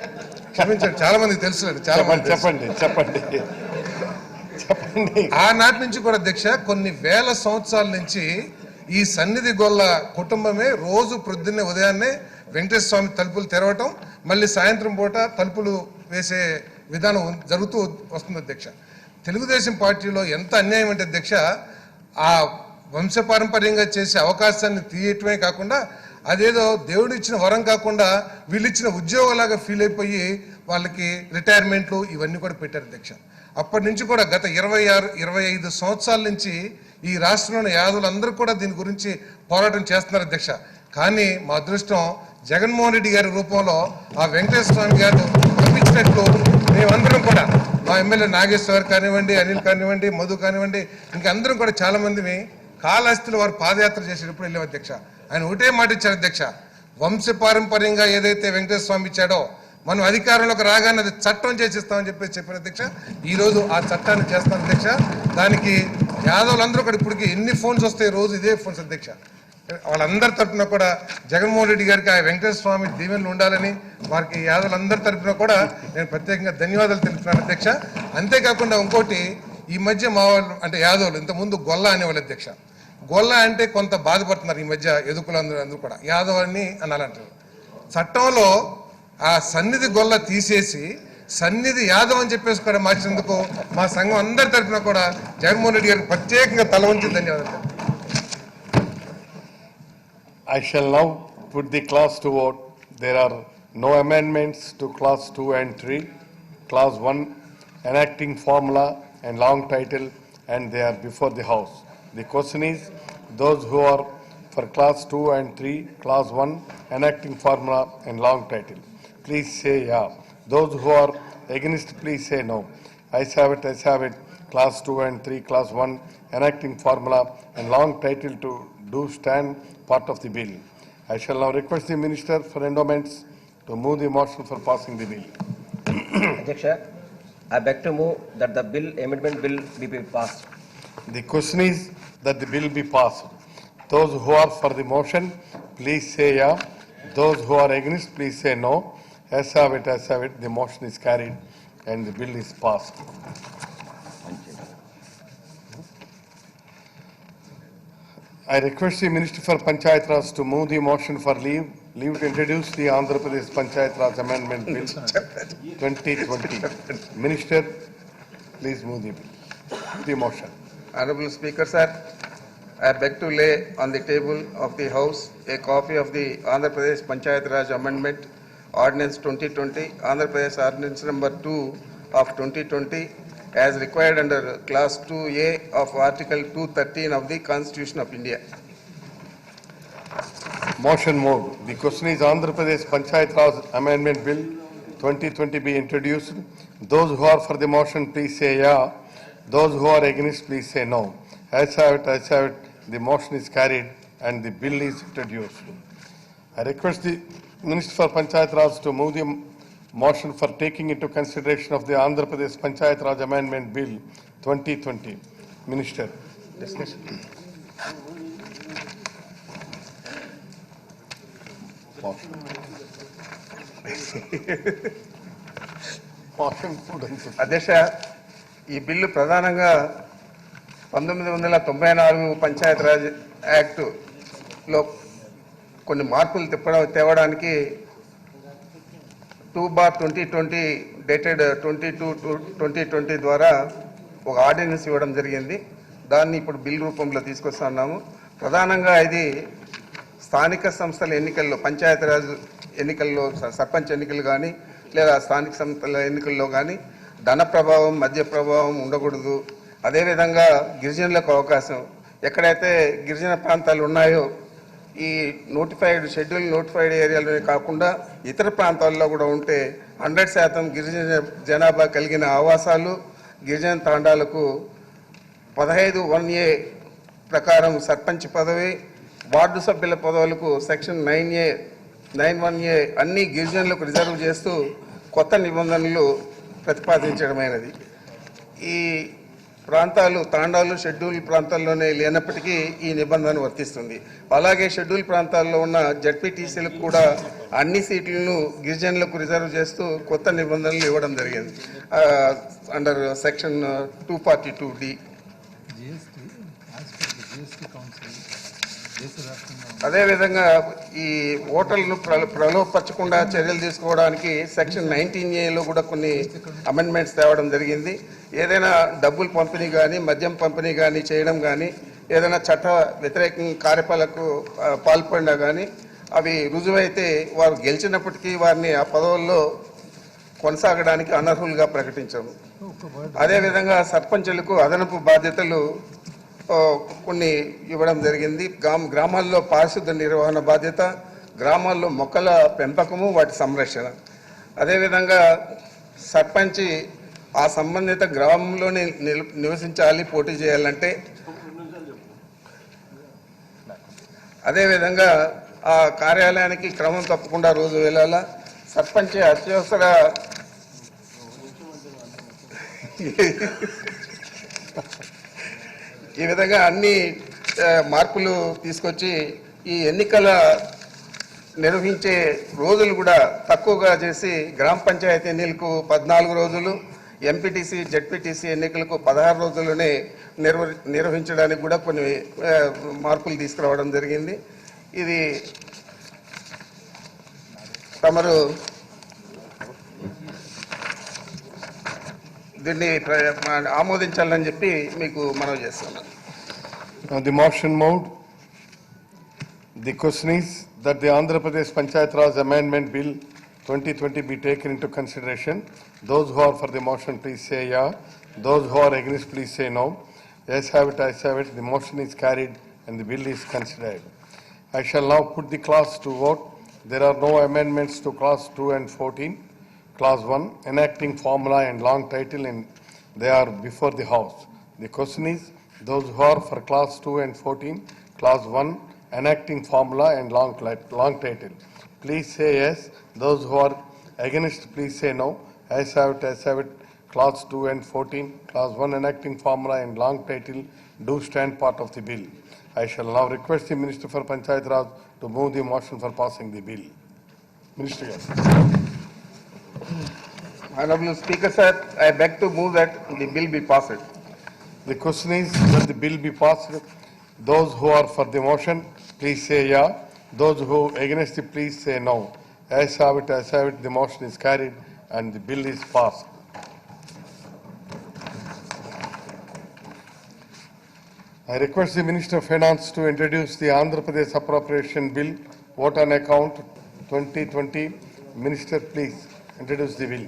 చాలా మందికి తెలుసు, చాలా మంది చెప్పండి. ఆనాటి నుంచి కూడా అధ్యక్ష కొన్ని వేల సంవత్సరాల నుంచి ఈ సన్నిధి గొల్ల కుటుంబమే రోజు ప్రొద్దున్నే ఉదయాన్నే వెంకటేశ్వర స్వామి తలుపులు తెరవటం, మళ్ళీ సాయంత్రం పూట తలుపులు వేసే విధానం జరుగుతూ వస్తుంది అధ్యక్ష. తెలుగుదేశం పార్టీలో ఎంత అన్యాయం అంటే అధ్యక్ష, ఆ వంశపారంపర్యంగా చేసే అవకాశాన్ని తీయటమే కాకుండా అదేదో దేవుడు ఇచ్చిన వరం కాకుండా వీళ్ళు ఇచ్చిన ఉద్యోగంలాగా ఫీల్ అయిపోయి వాళ్ళకి రిటైర్మెంట్లు ఇవన్నీ కూడా పెట్టారు అధ్యక్ష. అప్పటి నుంచి కూడా గత 25 సంవత్సరాల నుంచి ఈ రాష్ట్రంలోని యాదవులందరూ కూడా దీని గురించి పోరాటం చేస్తున్నారు అధ్యక్ష. కానీ మా అదృష్టం జగన్మోహన్ రెడ్డి గారి రూపంలో ఆ వెంకటేశ్వర స్వామి గారు పంపించినట్లు మేమందరం కూడా, మా ఎమ్మెల్యే నాగేశ్వర్ కానివ్వండి, అనిల్ కానివ్వండి, మధు కానివ్వండి, ఇంకా అందరం కూడా చాలా మందిని కాళహస్తిలో వారు పాదయాత్ర చేసేటప్పుడు వెళ్ళాం అధ్యక్ష. ఆయన ఒకటే మాట ఇచ్చారు అధ్యక్ష, వంశపారంపర్యంగా ఏదైతే వెంకటేశ్వర స్వామి ఇచ్చాడో మనం అధికారంలోకి రాగానే అది చట్టం చేసిస్తామని చెప్పారు అధ్యక్ష. ఈ రోజు ఆ చట్టాన్ని చేస్తాం అధ్యక్ష. దానికి యాదవులందరూ కూడా ఇప్పటికి ఎన్ని ఫోన్స్ వస్తాయి, రోజు ఇదే ఫోన్స్ అధ్యక్ష. వాళ్ళందరి తరఫున కూడా జగన్మోహన్ రెడ్డి గారికి ఆ వెంకటేశ్వర స్వామి దీవెనలు ఉండాలని వారికి యాదవులందరి తరఫున కూడా నేను ప్రత్యేకంగా ధన్యవాదాలు తెలుపుతున్నాను అధ్యక్ష. అంతేకాకుండా ఇంకోటి, ఈ మధ్య మా వాళ్ళు అంటే యాదవులు ఇంతకుముందు గొల్ల అనేవాళ్ళు అధ్యక్ష. గొల్ల అంటే కొంత బాధపడుతున్నారు ఈ మధ్య అందరూ కూడా యాదవ్ అని అనాలంటారు. చట్టంలో ఆ సన్నిధి గొల్ల తీసేసి సన్నిధి యాదవ్ అని చెప్పేసి కూడా మార్చినందుకు మా సంఘం అందరి తరఫున కూడా జగన్మోహన్ రెడ్డి గారికి ప్రత్యేకంగా తల వంచి ధన్యవాదాలు. I shall now put the clause to vote. There are no amendments to clause 2 and 3. Clause 1, enacting formula and long title, and they are before the House. The question is, those who are for clause 2 and 3, clause 1, enacting formula and long title, please say yeah. Those who are against, please say no. Ayes have it, ayes have it. Clause 2 and 3, clause 1, enacting formula and long title to do stand part of the bill. I shall now request the Minister for Endowments to move the motion for passing the bill. Adhyaksha, I beg to move that the amendment bill be passed. The question is that the bill be passed. Those who are for the motion, please say yeah. Those who are against, please say no. As have it, as have it. The motion is carried and the bill is passed. I request the Minister for Panchayat Raj to move the motion for leave to introduce the Andhra Pradesh Panchayat Raj Amendment Bill 2020. Minister, please move the motion. Honorable Speaker, sir, I beg to lay on the table of the House a copy of the Andhra Pradesh Panchayat Raj Amendment Ordinance 2020, Andhra Pradesh Ordinance number 2 of 2020, as required under Clause 2A of Article 213 of the Constitution of India. Motion moved. The question is Andhra Pradesh Panchayat Raj Amendment Bill 2020 be introduced. Those who are for the motion, please say yeah. Those who are against, please say no. As have it, as have it. The motion is carried and the bill is introduced. I request the Minister for Panchayat Raj to move the motion for taking into consideration of the Andhra Pradesh Panchayat Raj Amendment Bill 2020. Minister. Discussion. అధ్యక్ష, ఈ bill ప్రధానంగా 1994 పంచాయత్ రాజ్ యాక్టులో కొన్ని మార్పులు తేవడానికి 2/2020 dated 22/2020 ద్వారా ఒక ordinance ఇవ్వడం జరిగింది. దాన్ని ఇప్పుడు బిల్ రూపంలో తీసుకొస్తున్నాము. ప్రధానంగా ఇది స్థానిక సంస్థల ఎన్నికల్లో, పంచాయతీరాజ్ ఎన్నికల్లో, సర్పంచ్ ఎన్నికలు కానీ లేదా స్థానిక సంస్థల ఎన్నికల్లో కానీ ధన ప్రభావం, మద్య ప్రభావం ఉండకూడదు. అదేవిధంగా గిరిజనులకు అవకాశం, ఎక్కడైతే గిరిజన ప్రాంతాలు ఉన్నాయో ఈ షెడ్యూల్ నోటిఫైడ్ ఏరియాలోనే కాకుండా ఇతర ప్రాంతాల్లో కూడా ఉంటే 100% గిరిజన జనాభా కలిగిన ఆవాసాలు, గిరిజన తాండాలకు 15(1)A ప్రకారం సర్పంచ్ పదవి, వార్డు సభ్యుల పదవులకు సెక్షన్ 9(1)A అన్ని గిరిజనులకు రిజర్వ్ చేస్తూ కొత్త నిబంధనలు ప్రతిపాదించడమైనది. ఈ ప్రాంతాలు తాండాలు షెడ్యూల్ ప్రాంతాల్లోనే లేనప్పటికీ ఈ నిబంధన వర్తిస్తుంది. అలాగే షెడ్యూల్ ప్రాంతాల్లో ఉన్న జడ్పీటీసీలకు కూడా అన్ని సీట్లను గిరిజనులకు రిజర్వ్ చేస్తూ కొత్త నిబంధనలు ఇవ్వడం జరిగింది అండర్ సెక్షన్ 242D. అదేవిధంగా ఈ ఓటర్లను ప్రలోభపరచకుండా చర్యలు తీసుకోవడానికి సెక్షన్ 19A కూడా కొన్ని అమెండ్మెంట్స్ తేవడం జరిగింది. ఏదైనా డబ్బులు పంపిణీ కానీ మద్యం పంపిణీ కానీ చేయడం కానీ ఏదైనా చట్ట వ్యతిరేక కార్యపాలకు పాల్పడినా కానీ అవి రుజువైతే వారు గెలిచినప్పటికీ వారిని ఆ పదవుల్లో కొనసాగడానికి అనర్హులుగా ప్రకటించాము. అదేవిధంగా సర్పంచులకు అదనపు బాధ్యతలు కొన్ని ఇవ్వడం జరిగింది. గ్రామాల్లో పారిశుద్ధ నిర్వహణ బాధ్యత, గ్రామాల్లో మొక్కల పెంపకము వాటి సంరక్షణ. అదేవిధంగా సర్పంచి ఆ సంబంధిత గ్రామంలోనే నివసించాలి పోటీ చేయాలంటే. అదేవిధంగా ఆ కార్యాలయానికి క్రమం తప్పకుండా రోజు వెళ్ళాలా. సర్పంచ్ అత్యవసర ఈ విధంగా అన్ని మార్పులు తీసుకొచ్చి ఈ ఎన్నికల నిర్వహించే రోజులు కూడా తక్కువగా చేసి గ్రామ పంచాయతీ ఎన్నికలకు 14 రోజులు, ఎంపీటీసీ జెడ్పీటీసీ ఎన్నికలకు 16 రోజుల్లోనే నిర్వహించడానికి కూడా కొన్ని మార్పులు తీసుకురావడం జరిగింది. ఇది తమరు దీన్ని ఆమోదించాలని చెప్పి మీకు మనవి చేస్తున్నాను. The motion moved. The question is that the Andhra Pradesh Panchayat Raj Amendment Bill 2020 be taken into consideration. Those who are for the motion, please say yeah. Those who are against, please say no. Yes, have it, ayes have it. The motion is carried and the bill is considered. I shall now put the clause to vote. There are no amendments to clause 2 and 14. Clause 1, enacting formula and long title, and they are before the House. The question is, those who are for clause 2 and 14, clause 1, enacting formula and long title, please say yes. Those who are against, please say no. Ayes have it, ayes have it. Clause 2 and 14, clause 1, enacting formula and long title do stand part of the bill. I shall now request the Minister for Panchayat Raj to move the motion for passing the bill. Minister, yes. Honorable Speaker, sir, I beg to move that the bill be passed. The question is that the bill be passed. Those who are for the motion, please say yeah. Those who against it, please say no. Ayes have it, ayes have it. The motion is carried and the bill is passed. I request the Minister of Finance to introduce the Andhra Pradesh Appropriation Bill, vote on account 2020. Minister, please introduce the bill.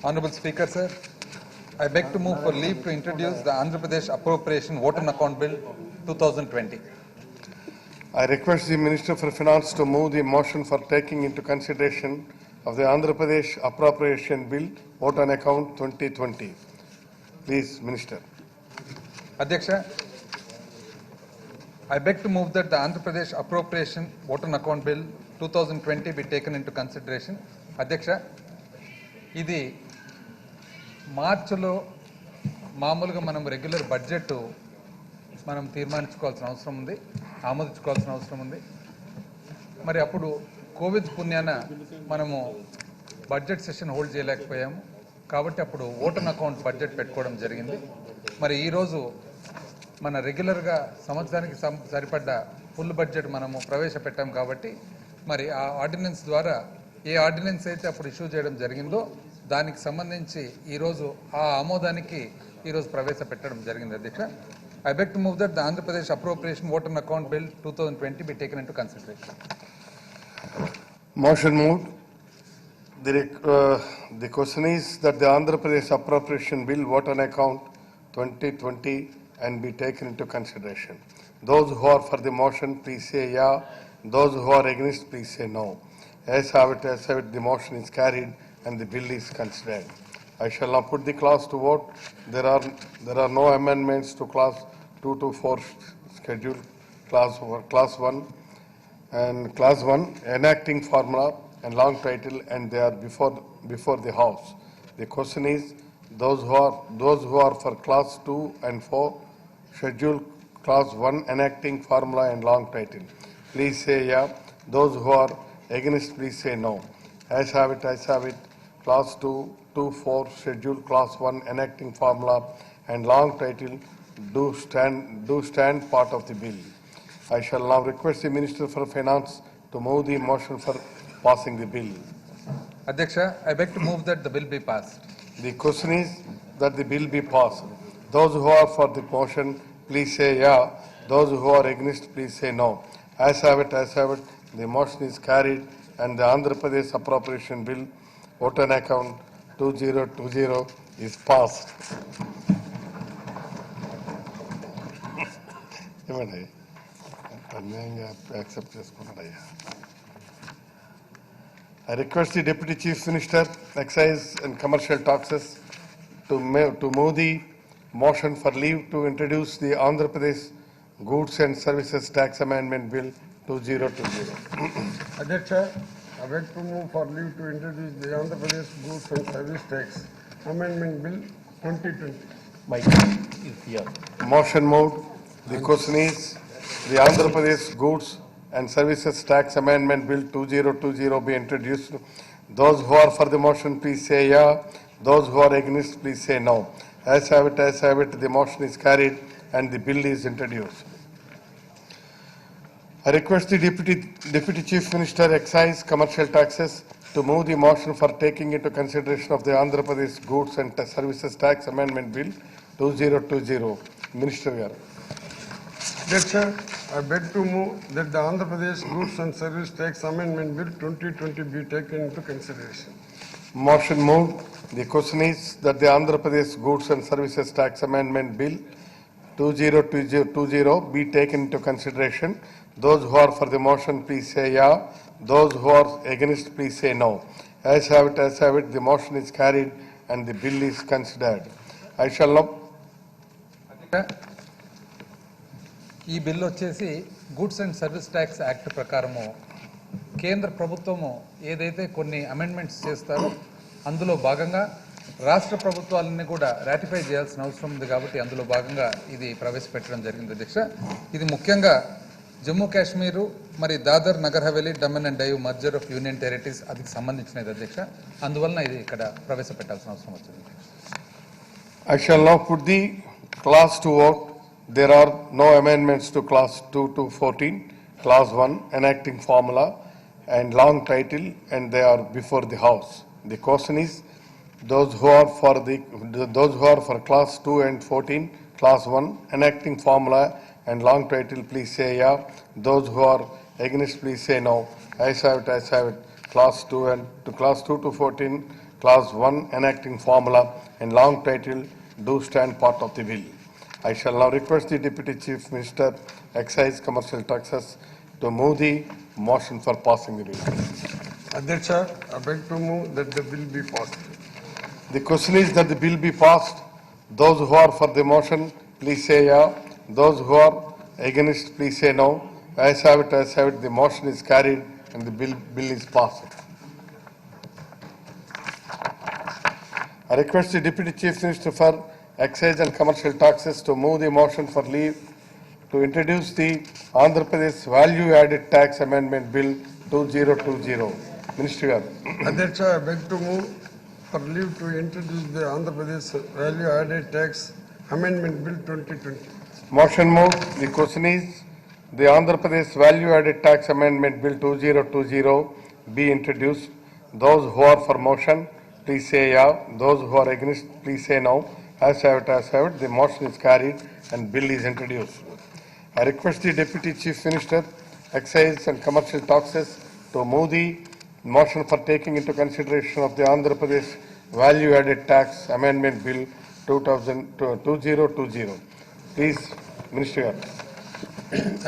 Honorable Speaker, sir, I beg to move for leave to introduce the Andhra Pradesh Appropriation Vote on Account Bill 2020. I request the Minister for Finance to move the motion for taking into consideration of the Andhra Pradesh Appropriation Bill, vote on account 2020. Please, Minister. Adhyaksha, I beg to move that the Andhra Pradesh Appropriation Vote on Account Bill 2020 be taken into consideration. Adhyaksha, ఇది మార్చిలో మామూలుగా మనం regular budget మనం తీర్మానించుకోవాల్సిన అవసరం ఉంది, ఆమోదించుకోవాల్సిన అవసరం ఉంది. మరి అప్పుడు కోవిడ్ పుణ్యాన మనము బడ్జెట్ సెషన్ హోల్డ్ చేయలేకపోయాము కాబట్టి అప్పుడు ఓట్ ఆన్ అకౌంట్ బడ్జెట్ పెట్టుకోవడం జరిగింది. మరి ఈరోజు మన రెగ్యులర్గా సంవత్సరానికి సరిపడ్డ ఫుల్ బడ్జెట్ మనము ప్రవేశపెట్టాం కాబట్టి మరి ఆ ఆర్డినెన్స్ ద్వారా ఏ ఆర్డినెన్స్ అయితే అప్పుడు ఇష్యూ చేయడం జరిగిందో దానికి సంబంధించి ఈరోజు ఆ ఆమోదానికి ఈరోజు ప్రవేశపెట్టడం జరిగింది. అధ్యక్ష, I beg to move that the Andhra Pradesh Appropriation Vote on Account Bill 2020 be taken into consideration. Motion moved. The question is that the Andhra Pradesh Appropriation Bill, vote on account 2020 and be taken into consideration. Those who are for the motion, please say yeah. Those who are against, please say no. Ayes have it, ayes have it. The motion is carried and the bill is considered. I shall now put the clause to vote. There are no amendments to clause 2 to 4 schedule. Clause 1 and clause 1 enacting formula and long title, and they are before the House. The question is those who are for clause 2 and 4 schedule clause 1 enacting formula and long title, please say yeah. Those who are against, please say no. Ayes have it, ayes have it. Clause 2, 4 schedule clause 1 enacting formula and long title do stand part of the bill. I shall now request the Minister for Finance to move the motion for passing the bill. Adhyaksha, I beg to move that the bill be passed. The question is that the bill be passed. Those who are for the motion, please say yeah. Those who are against, please say no. As have it, the motion is carried and the Andhra Pradesh Appropriation Bill, vote on account 2020 is passed. ఏమండి అన్యాయంగా accept చేసుకున్నాడయ్యా. I request the Deputy Chief Minister, Excise and Commercial Taxes to move the motion for leave to introduce the Andhra Pradesh Goods and Services Tax Amendment Bill 2020. Adhyaksha, I beg to move for leave to introduce the Andhra Pradesh Goods and Service Tax Amendment Bill 2020. Motion moved. The question is, the Andhra Pradesh Goods and Services Tax Amendment Bill 2020 be introduced. Those who are for the motion, please say yeah. Those who are against, please say no. As have it, the motion is carried and the bill is introduced. I request the Deputy Chief Minister, Excise, Commercial Taxes to move the motion for taking into consideration of the Andhra Pradesh Goods and Services Tax Amendment Bill 2020. Minister Garu. Adhyaksha, I beg to move that the Andhra Pradesh Goods and Service Tax Amendment Bill 2020 be taken into consideration. Motion moved. The question is that the Andhra Pradesh Goods and Services Tax Amendment Bill 2020 be taken into consideration. Those who are for the motion, please say yeah. Those who are against, please say no. As have it, the motion is carried and the bill is considered. I shall now. ఈ bill వచ్చేసి goods and service tax act ప్రకారము కేంద్ర ప్రభుత్వము ఏదైతే కొన్ని amendments చేస్తారో అందులో భాగంగా రాష్ట్ర ప్రభుత్వాలన్నీ కూడా రాటిఫై చేయాల్సిన అవసరం ఉంది కాబట్టి అందులో భాగంగా ఇది ప్రవేశపెట్టడం జరిగింది అధ్యక్ష. ఇది ముఖ్యంగా జమ్మూ కాశ్మీరు మరి Dadra Nagar Haveli Daman and Diu merger of union territories అదికి సంబంధించినది అధ్యక్ష. అందువలన ఇది ఇక్కడ ప్రవేశపెట్టాల్సిన అవసరం వచ్చింది. I shall now put the class to vote. There are no amendments to class 2 to 14, class 1 enacting formula and long title, and they are before the house. The question is, those who are for class 2 and 14, class 1 enacting formula and long title, please say yeah. Those who are against, please say no. As have it. Class 2 to 14, class 1 enacting formula and long title do stand part of the bill. I shall now request the Deputy Chief Minister, Excise, Commercial Taxes to move the motion for passing the bill. Adhyaksha, I beg to move that the bill be passed. The question is that the bill be passed. Those who are for the motion, please say yeah. Those who are against, please say no. As have it, the motion is carried and the bill is passed. I request the Deputy Chief Minister for Excise and Commercial Taxes to move the motion for leave to introduce the Andhra Pradesh Value Added Tax Amendment Bill 2020. Minister Garu. Adhyaksha, I beg to move for leave to introduce the Andhra Pradesh Value Added Tax Amendment Bill 2020. Motion moved. The question is, the Andhra Pradesh Value Added Tax Amendment Bill 2020 be introduced. Those who are for motion, please say yeah. Those who are against, please say no. As have it, the motion is carried and bill is introduced. I request the Deputy Chief Minister, Excise and Commercial Taxes to move the motion for taking into consideration of the Andhra Pradesh Value Added Tax Amendment Bill 2020. Please, Minister Garu.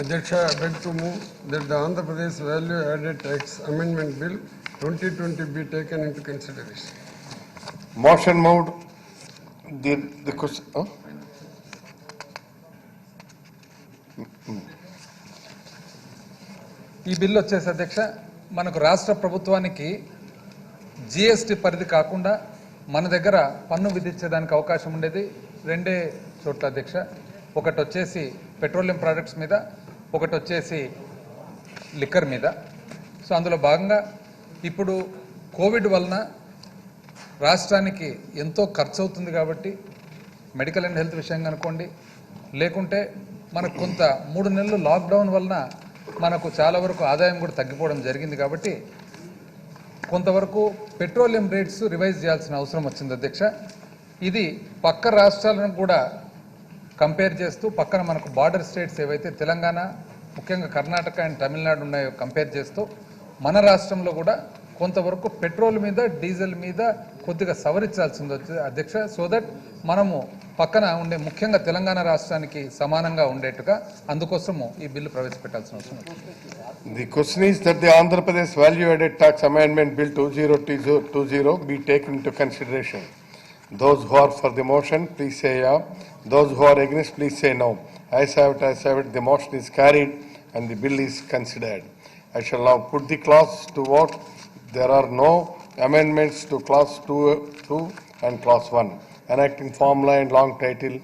Adhyaksha, I beg to move that the Andhra Pradesh Value Added Tax Amendment Bill 2020 be taken into consideration. Motion moved. The question. ఈ bill వచ్చేసి అధ్యక్ష మనకు రాష్ట్ర ప్రభుత్వానికి GST పరిధి కాకుండా మన దగ్గర పన్ను విధించేదానికి అవకాశం ఉండేది రెండే చోట్ల అధ్యక్ష. ఒకటి వచ్చేసి పెట్రోలియం ప్రోడక్ట్స్ మీద, ఒకటి వచ్చేసి లిక్కర్ మీద. సో అందులో భాగంగా ఇప్పుడు కోవిడ్ వలన రాష్ట్రానికి ఎంతో ఖర్చు అవుతుంది కాబట్టి మెడికల్ అండ్ హెల్త్ విషయంగా అనుకోండి, లేకుంటే మనకు కొంత 3 నెలలు లాక్డౌన్ వలన మనకు చాలా వరకు ఆదాయం కూడా తగ్గిపోవడం జరిగింది. కాబట్టి కొంతవరకు పెట్రోలియం రేట్స్ రివైజ్ చేయాల్సిన అవసరం వచ్చింది అధ్యక్ష. ఇది పక్క రాష్ట్రాలను కూడా కంపేర్ చేస్తూ పక్కన మనకు బార్డర్ స్టేట్స్ ఏవైతే తెలంగాణ, ముఖ్యంగా కర్ణాటక అండ్ తమిళనాడు ఉన్నాయో కంపేర్ చేస్తూ మన రాష్ట్రంలో కూడా కొంతవరకు పెట్రోల్ మీద, డీజిల్ మీద కొద్దిగా సవరించాల్సింది అధ్యక్ష. సో దట్ మనము పక్కన ఉండే ముఖ్యంగా తెలంగాణ రాష్ట్రానికి సమానంగా ఉండేట్టుగా అందుకోసము ఈ బిల్లు ప్రవేశపెట్టాల్సిన అవసరం ఉంది. The question is that the Andhra Pradesh Value Added Tax Amendment Bill 2020 be taken into consideration. Those who are for the motion, please say yeah. Those who are against, please say no. Ayes have it, the motion is carried and the bill is considered. I shall now put the clause to vote. There are no amendments to clause 2 and clause 1, enacting formula and long title,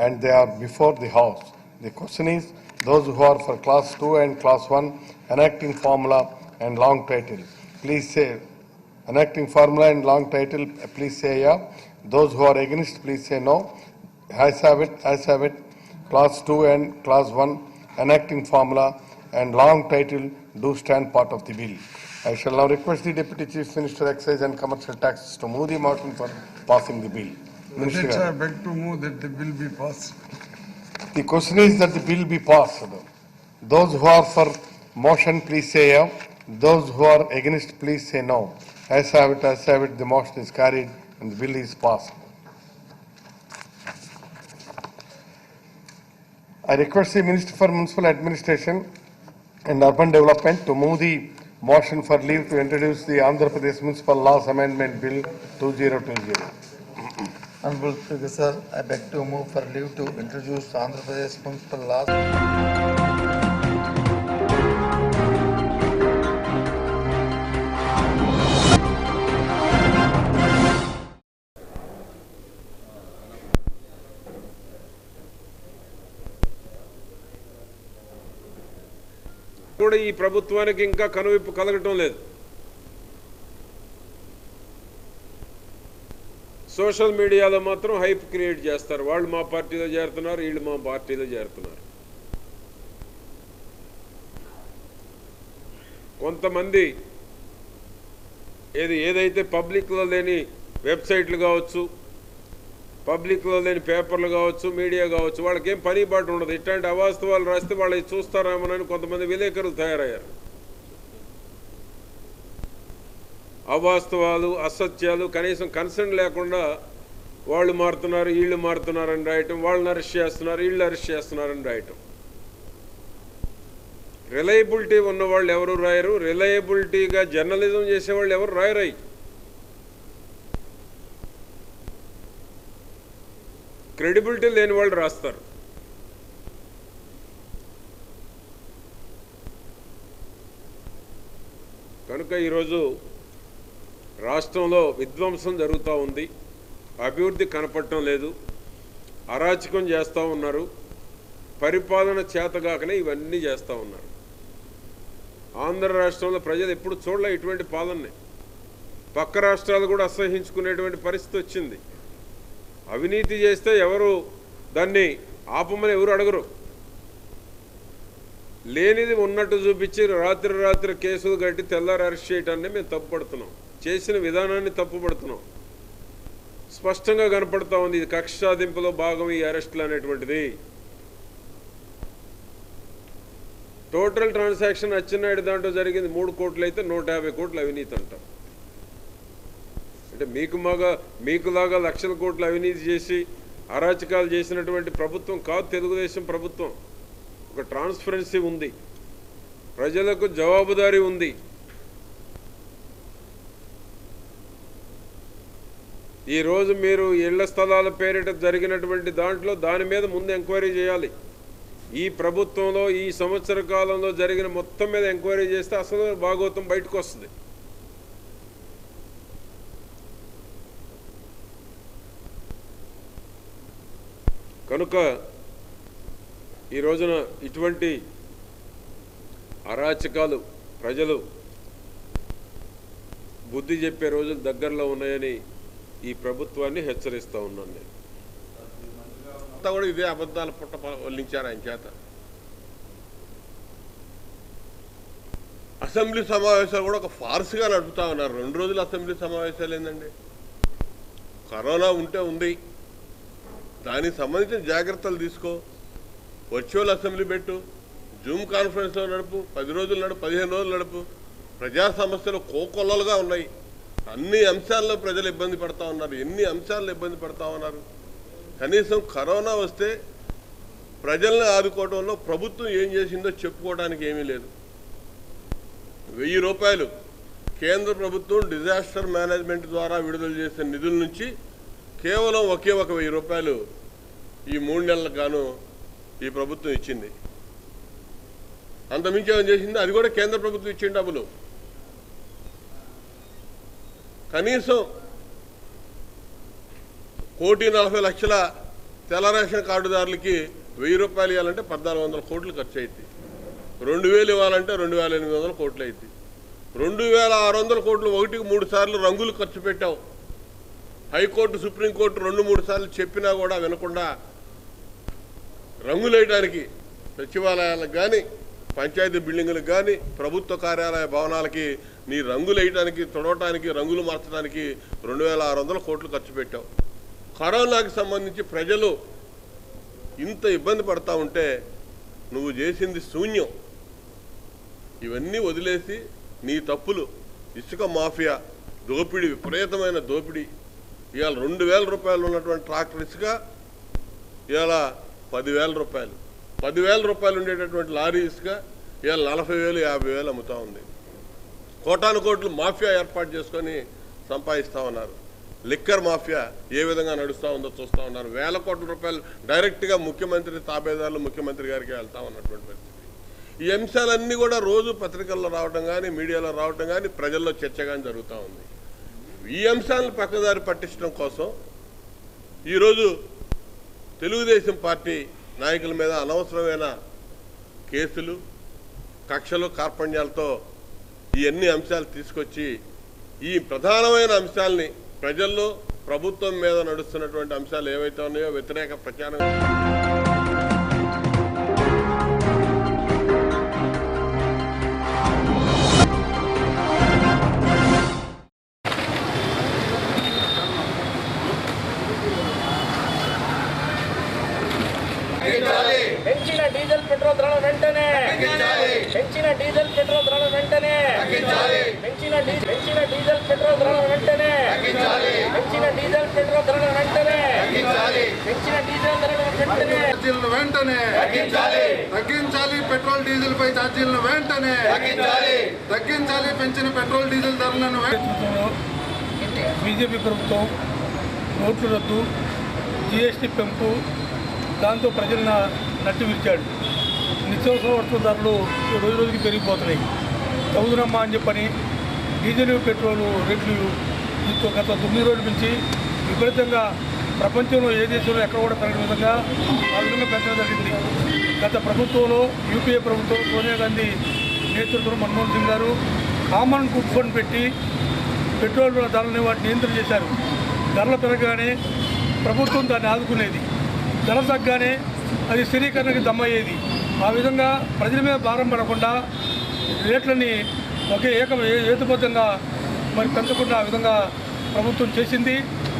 and they are before the House. The question is, those who are for clause 2 and clause 1, enacting formula and long title, please say, enacting formula and long title, please say yeah. Those who are against, please say no. Ayes have it, clause 2 and clause 1, enacting formula and long title do stand part of the bill. I shall now request the Deputy Chief Minister, Excise and Commercial Taxes to move the motion for passing the bill. Minister. Adhyaksh, I beg to move that the bill be passed. The question is that the bill be passed. Those who are for motion, please say yeah. Those who are against, please say no. Ayes have it, the motion is carried and the bill is passed. I request the Minister for Municipal Administration and Urban Development to move the motion for leave to introduce the Andhra Pradesh Municipal Laws Amendment Bill 2020. Honorable Speaker, sir, I beg to move for leave to introduce Andhra Pradesh Municipal Laws. కూడా ఈ ప్రభుత్వానికి ఇంకా కనువిప్పు కలగటం లేదు. Social మీడియాలో మాత్రం hype create చేస్తారు. వాళ్ళు మా పార్టీలో చేరుతున్నారు, వీళ్ళు మా పార్టీలో చేరుతున్నారు. కొంతమంది ఏదైతే పబ్లిక్లో లేని వెబ్సైట్లు కావచ్చు, పబ్లిక్లో లేని పేపర్లు కావచ్చు, మీడియా కావచ్చు, వాళ్ళకేం పని బాటు ఉండదు. ఇట్లాంటి అవాస్తవాలు రాస్తే వాళ్ళు చూస్తారేమోనని కొంతమంది విలేకరులు తయారయ్యారు. అవాస్తవాలు, అసత్యాలు కనీసం కన్సర్న్ లేకుండా వాళ్ళు మారుతున్నారు, వీళ్ళు మారుతున్నారని రాయటం, వాళ్ళని అరెస్ట్ చేస్తున్నారు, వీళ్ళు అరెస్ట్ చేస్తున్నారని రాయటం. రిలయబిలిటీ ఉన్నవాళ్ళు ఎవరు రాయరు, రిలయబిలిటీగా జర్నలిజం చేసేవాళ్ళు ఎవరు రాయరాయి. క్రెడిబిలిటీ లేని వాళ్ళు రాస్తారు. కనుక ఈరోజు రాష్ట్రంలో విధ్వంసం జరుగుతూ ఉంది, అభివృద్ధి కనపడటం లేదు, అరాచకం చేస్తూ ఉన్నారు, పరిపాలన చేతగాకనే ఇవన్నీ చేస్తూ ఉన్నారు. ఆంధ్ర రాష్ట్రంలో ప్రజలు ఎప్పుడు చూడలే ఇటువంటి పాలనని. పక్క రాష్ట్రాలు కూడా అసహించుకునేటువంటి పరిస్థితి వచ్చింది. అవినీతి చేస్తే ఎవరు దాన్ని ఆపమని ఎవరు అడగరు. లేనిది ఉన్నట్టు చూపించి రాత్రి కేసులు కట్టి తెల్లారి అరెస్ట్ చేయటాన్ని మేము తప్పుపడుతున్నాం. చేసిన విధానాన్ని తప్పుపడుతున్నాం. స్పష్టంగా కనపడతా ఉంది ఇది కక్ష సాధింపులో భాగం ఈ అరెస్టులు అనేటువంటిది. టోటల్ ట్రాన్సాక్షన్ అచ్చెన్నాయుడు దాంట్లో జరిగింది 3 కోట్లు అయితే 150 కోట్లు అవినీతి అంటారు. అంటే మీకులాగా లక్షల కోట్లు అవినీతి చేసి అరాచకాలు చేసినటువంటి ప్రభుత్వం కాదు తెలుగుదేశం ప్రభుత్వం. ఒక ట్రాన్స్పరెన్సీ ఉంది, ప్రజలకు జవాబుదారీ ఉంది. ఈరోజు మీరు ఇళ్ల స్థలాల పేరిట జరిగినటువంటి దాని మీద ముందు ఎంక్వైరీ చేయాలి. ఈ ప్రభుత్వంలో ఈ సంవత్సర కాలంలో జరిగిన మొత్తం మీద ఎంక్వైరీ చేస్తే అసలు భాగోతం బయటకు వస్తుంది. కనుక ఈ రోజున ఇటువంటి అరాచకాలు ప్రజలు బుద్ధి చెప్పే రోజులు దగ్గరలో ఉన్నాయని ఈ ప్రభుత్వాన్ని హెచ్చరిస్తూ ఉన్నాను నేను. అంతా కూడా ఇదే అబద్ధాల పుట్ట వల్లించారు ఆయన చేత. అసెంబ్లీ సమావేశాలు కూడా ఒక ఫార్స్గా నడుపుతా ఉన్నారు. 2 రోజులు అసెంబ్లీ సమావేశాలు ఏందండి? కరోనా ఉంటే ఉంది, దానికి సంబంధించిన జాగ్రత్తలు తీసుకో, వర్చువల్ అసెంబ్లీ పెట్టు, జూమ్ కాన్ఫరెన్స్లో నడుపు, 10 రోజులు నడుపు, 15 రోజులు నడుపు. ప్రజా సమస్యలు కోకొల్లలుగా ఉన్నాయి. అన్ని అంశాల్లో ప్రజలు ఇబ్బంది పడతా ఉన్నారు. ఎన్ని అంశాల్లో ఇబ్బంది పడతా ఉన్నారు. కనీసం కరోనా వస్తే ప్రజల్ని ఆదుకోవడంలో ప్రభుత్వం ఏం చేసిందో చెప్పుకోవడానికి ఏమీ లేదు. 1000 రూపాయలు కేంద్ర ప్రభుత్వం డిజాస్టర్ మేనేజ్మెంట్ ద్వారా విడుదల చేసిన నిధుల నుంచి కేవలం ఒకే 1000 రూపాయలు ఈ 3 నెలలకు గాను ఈ ప్రభుత్వం ఇచ్చింది. అంతమించి ఏం చేసింది? అది కూడా కేంద్ర ప్రభుత్వం ఇచ్చిన డబ్బులు. కనీసం 1,40,00,000 తెల్ల రేషన్ కార్డుదారులకి 1000 రూపాయలు ఇవ్వాలంటే 1,400 కోట్లు ఖర్చు అవుతుంది. 2,000 ఇవ్వాలంటే 2,800 కోట్లు అవుతుంది. 2,600 కోట్లు 1కి 3 సార్లు రంగులు ఖర్చు పెట్టావు. హైకోర్టు, సుప్రీంకోర్టు 2-3 సార్లు చెప్పినా కూడా వినకుండా రంగులు వేయడానికి సచివాలయాలకు కానీ, పంచాయతీ బిల్డింగులకు కానీ, ప్రభుత్వ కార్యాలయ భవనాలకి నీ రంగులు వేయడానికి, తొడవటానికి, రంగులు మార్చడానికి 2,600 కోట్లు ఖర్చు పెట్టావు. కరోనాకి సంబంధించి ప్రజలు ఇంత ఇబ్బంది పడతా ఉంటే నువ్వు చేసింది శూన్యం. ఇవన్నీ వదిలేసి నీ తప్పులు, ఇసుక మాఫియా, దోపిడీ, విపరీతమైన దోపిడీ. ఇవాళ 2,000 రూపాయలు ఉన్నటువంటి ట్రాక్టర్ ఇసుక ఇవాళ 10,000 రూపాయలు, 10,000 రూపాయలు ఉండేటటువంటి లారీ ఇసుక ఇవాళ 40,000, 50,000 అమ్ముతా ఉంది. కోటాను కోట్లు మాఫియా ఏర్పాటు చేసుకొని సంపాదిస్తూ ఉన్నారు. లిక్కర్ మాఫియా ఏ విధంగా నడుస్తూ ఉందో చూస్తూ ఉన్నారు. 1,000 కోట్ల రూపాయలు డైరెక్ట్గా ముఖ్యమంత్రి తాబేదారులు ముఖ్యమంత్రి గారికి వెళ్తా ఉన్నటువంటి పరిస్థితి. ఈ అంశాలన్నీ కూడా రోజు పత్రికల్లో రావడం కానీ, మీడియాలో రావడం కానీ, ప్రజల్లో చర్చ కానీ జరుగుతూ ఉంది. ఈ అంశాలను పక్కదారి పట్టించడం కోసం ఈరోజు తెలుగుదేశం పార్టీ నాయకుల మీద అనవసరమైన కేసులు, కక్షలు, కార్పణ్యాలతో ఈ అన్ని అంశాలు తీసుకొచ్చి ఈ ప్రధానమైన అంశాలని ప్రజల్లో ప్రభుత్వం మీద నడుస్తున్నటువంటి అంశాలు ఏవైతే ఉన్నాయో వ్యతిరేక ప్రచారం పెంచిన డీజిల్ పెట్రోల్ ధరల వెంటనే పెంచిన డీజిల్ పెట్రోల్ ధరల వెంటనే పెంచిన డీజిల్ పెట్రోల్ ధరల వెంటనే పెంచిన డీజిల్ పెట్రోల్ ధరల వెంటనే పెంచిన డీజిల్ ధరల వెంటనే ఛార్జీలను వెంటనే తగ్గించాలి. పెట్రోల్ డీజిల్ పై ఛార్జీలను వెంటనే తగ్గించాలి. పెంచిన పెట్రోల్ డీజిల్ ధరలను బీజేపీ ప్రభుత్వం నోట్ల రద్దు, జీఎస్టీ పెంపు, దాంతో ప్రజలను నట్టి విరిచాడు. నిత్యావసర వస్తువుల ధరలు రోజు రోజుకి పెరిగిపోతున్నాయి. చదువునమ్మా అని చెప్పని డీజిల్, పెట్రోల్ రేట్లు గత 9 రోజుల నుంచి విపరీతంగా ప్రపంచంలో ఏ దేశంలో ఎక్కడ కూడా పెరగని విధంగా ఆ విధంగా పెంచడం జరిగింది. గత ప్రభుత్వంలో యూపీఏ ప్రభుత్వం, సోనియా గాంధీ నేతృత్వంలో మన్మోహన్ సింగ్ గారు కామన్ గుడ్ ఫండ్ పెట్టి పెట్రోల్ ధరలని వాటిని నియంత్రణ చేశారు. ధరలు పెరగగానే ప్రభుత్వం దాన్ని ఆదుకునేది, ధర తగ్గానే అది స్థిరీకరణకి దమ్మయ్యేది. ఆ విధంగా ప్రజల మీద భారం పడకుండా రేట్లని ఒకే ఏతుబద్ధంగా మరి పెంచకుండా ఆ విధంగా ప్రభుత్వం చేసింది.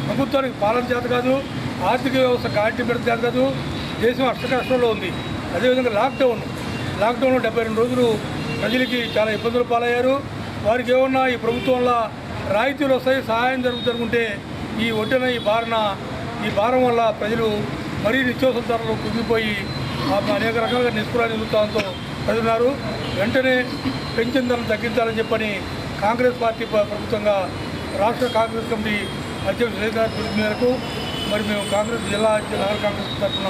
ప్రభుత్వానికి పాలన చేత కాదు, ఆర్థిక వ్యవస్థ గాడి పెడత చేత కాదు, దేశం అష్టకష్టంలో ఉంది. అదేవిధంగా లాక్డౌన్లో 72 రోజులు ప్రజలకి చాలా ఇబ్బందులు పాలయ్యారు. వారికి ఏమన్నా ఈ ప్రభుత్వంలో రాయితీలు వస్తాయి, సహాయం జరుగుతుంటే ఈ ఒడ్డున ఈ భారం వల్ల ప్రజలు మరీ నిత్యావసర ధరలు కుంగిపోయి అనేక రకాలుగా నిస్పృహతో ప్రజలున్నారు. వెంటనే పెన్షన్ ధరలు తగ్గించాలని చెప్పని కాంగ్రెస్ పార్టీ ప్రభుత్వంగా రాష్ట్ర కాంగ్రెస్ కమిటీ అధ్యక్షుడు శ్రీధర్ పిలుపు మేరకు మరి మేము కాంగ్రెస్ జిల్లా నగర కాంగ్రెస్ తరఫున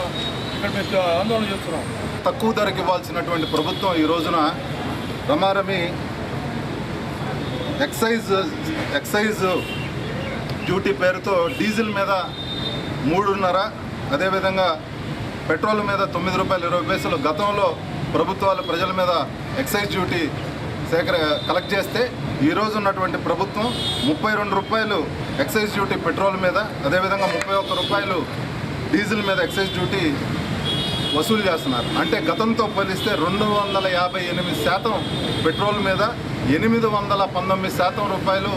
ఇక్కడ మేము ఆందోళన చేస్తున్నాం. తక్కువ ధరకు ఇవ్వాల్సినటువంటి ప్రభుత్వం ఈ రోజున రమారమి ఎక్సైజ్ డ్యూటీ పేరుతో డీజిల్ మీద 3.5, అదేవిధంగా పెట్రోల్ మీద 9 రూపాయలు 20 పైసలు గతంలో ప్రభుత్వాలు ప్రజల మీద ఎక్సైజ్ డ్యూటీ కలెక్ట్ చేస్తే ఈరోజు ఉన్నటువంటి ప్రభుత్వం 32 రూపాయలు ఎక్సైజ్ డ్యూటీ పెట్రోల్ మీద, అదేవిధంగా 31 రూపాయలు డీజిల్ మీద ఎక్సైజ్ డ్యూటీ వసూలు చేస్తున్నారు. అంటే గతంతో పోలిస్తే 258% పెట్రోల్ మీద, 819% రూపాయలు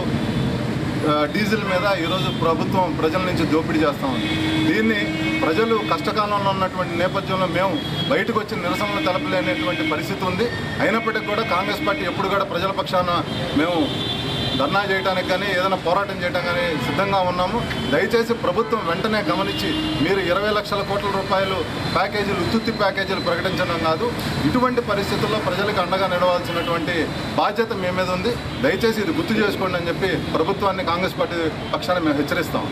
డీజిల్ మీద ఈరోజు ప్రభుత్వం ప్రజల నుంచి దోపిడీ చేస్తూ ఉంది. దీన్ని ప్రజలు కష్టకాలంలో ఉన్నటువంటి నేపథ్యంలో మేము బయటకు వచ్చి నిరసనలు తెలపలేనటువంటి పరిస్థితి ఉంది. అయినప్పటికీ కూడా కాంగ్రెస్ పార్టీ ఎప్పుడు కూడా ప్రజల పక్షాన మేము ధర్నా చేయడానికి కానీ ఏదైనా పోరాటం చేయడం కానీ సిద్ధంగా ఉన్నాము. దయచేసి ప్రభుత్వం వెంటనే గమనించి మీరు 20 లక్షల కోట్ల రూపాయలు ప్యాకేజీలు, ఉత్తుత్తి ప్యాకేజీలు ప్రకటించడం కాదు, ఇటువంటి పరిస్థితుల్లో ప్రజలకు అండగా నిలవాల్సినటువంటి బాధ్యత మీ మీద ఉంది. దయచేసి ఇది గుర్తు చేసుకోండి అని చెప్పి ప్రభుత్వాన్ని కాంగ్రెస్ పార్టీ పక్షాన మేము హెచ్చరిస్తాం.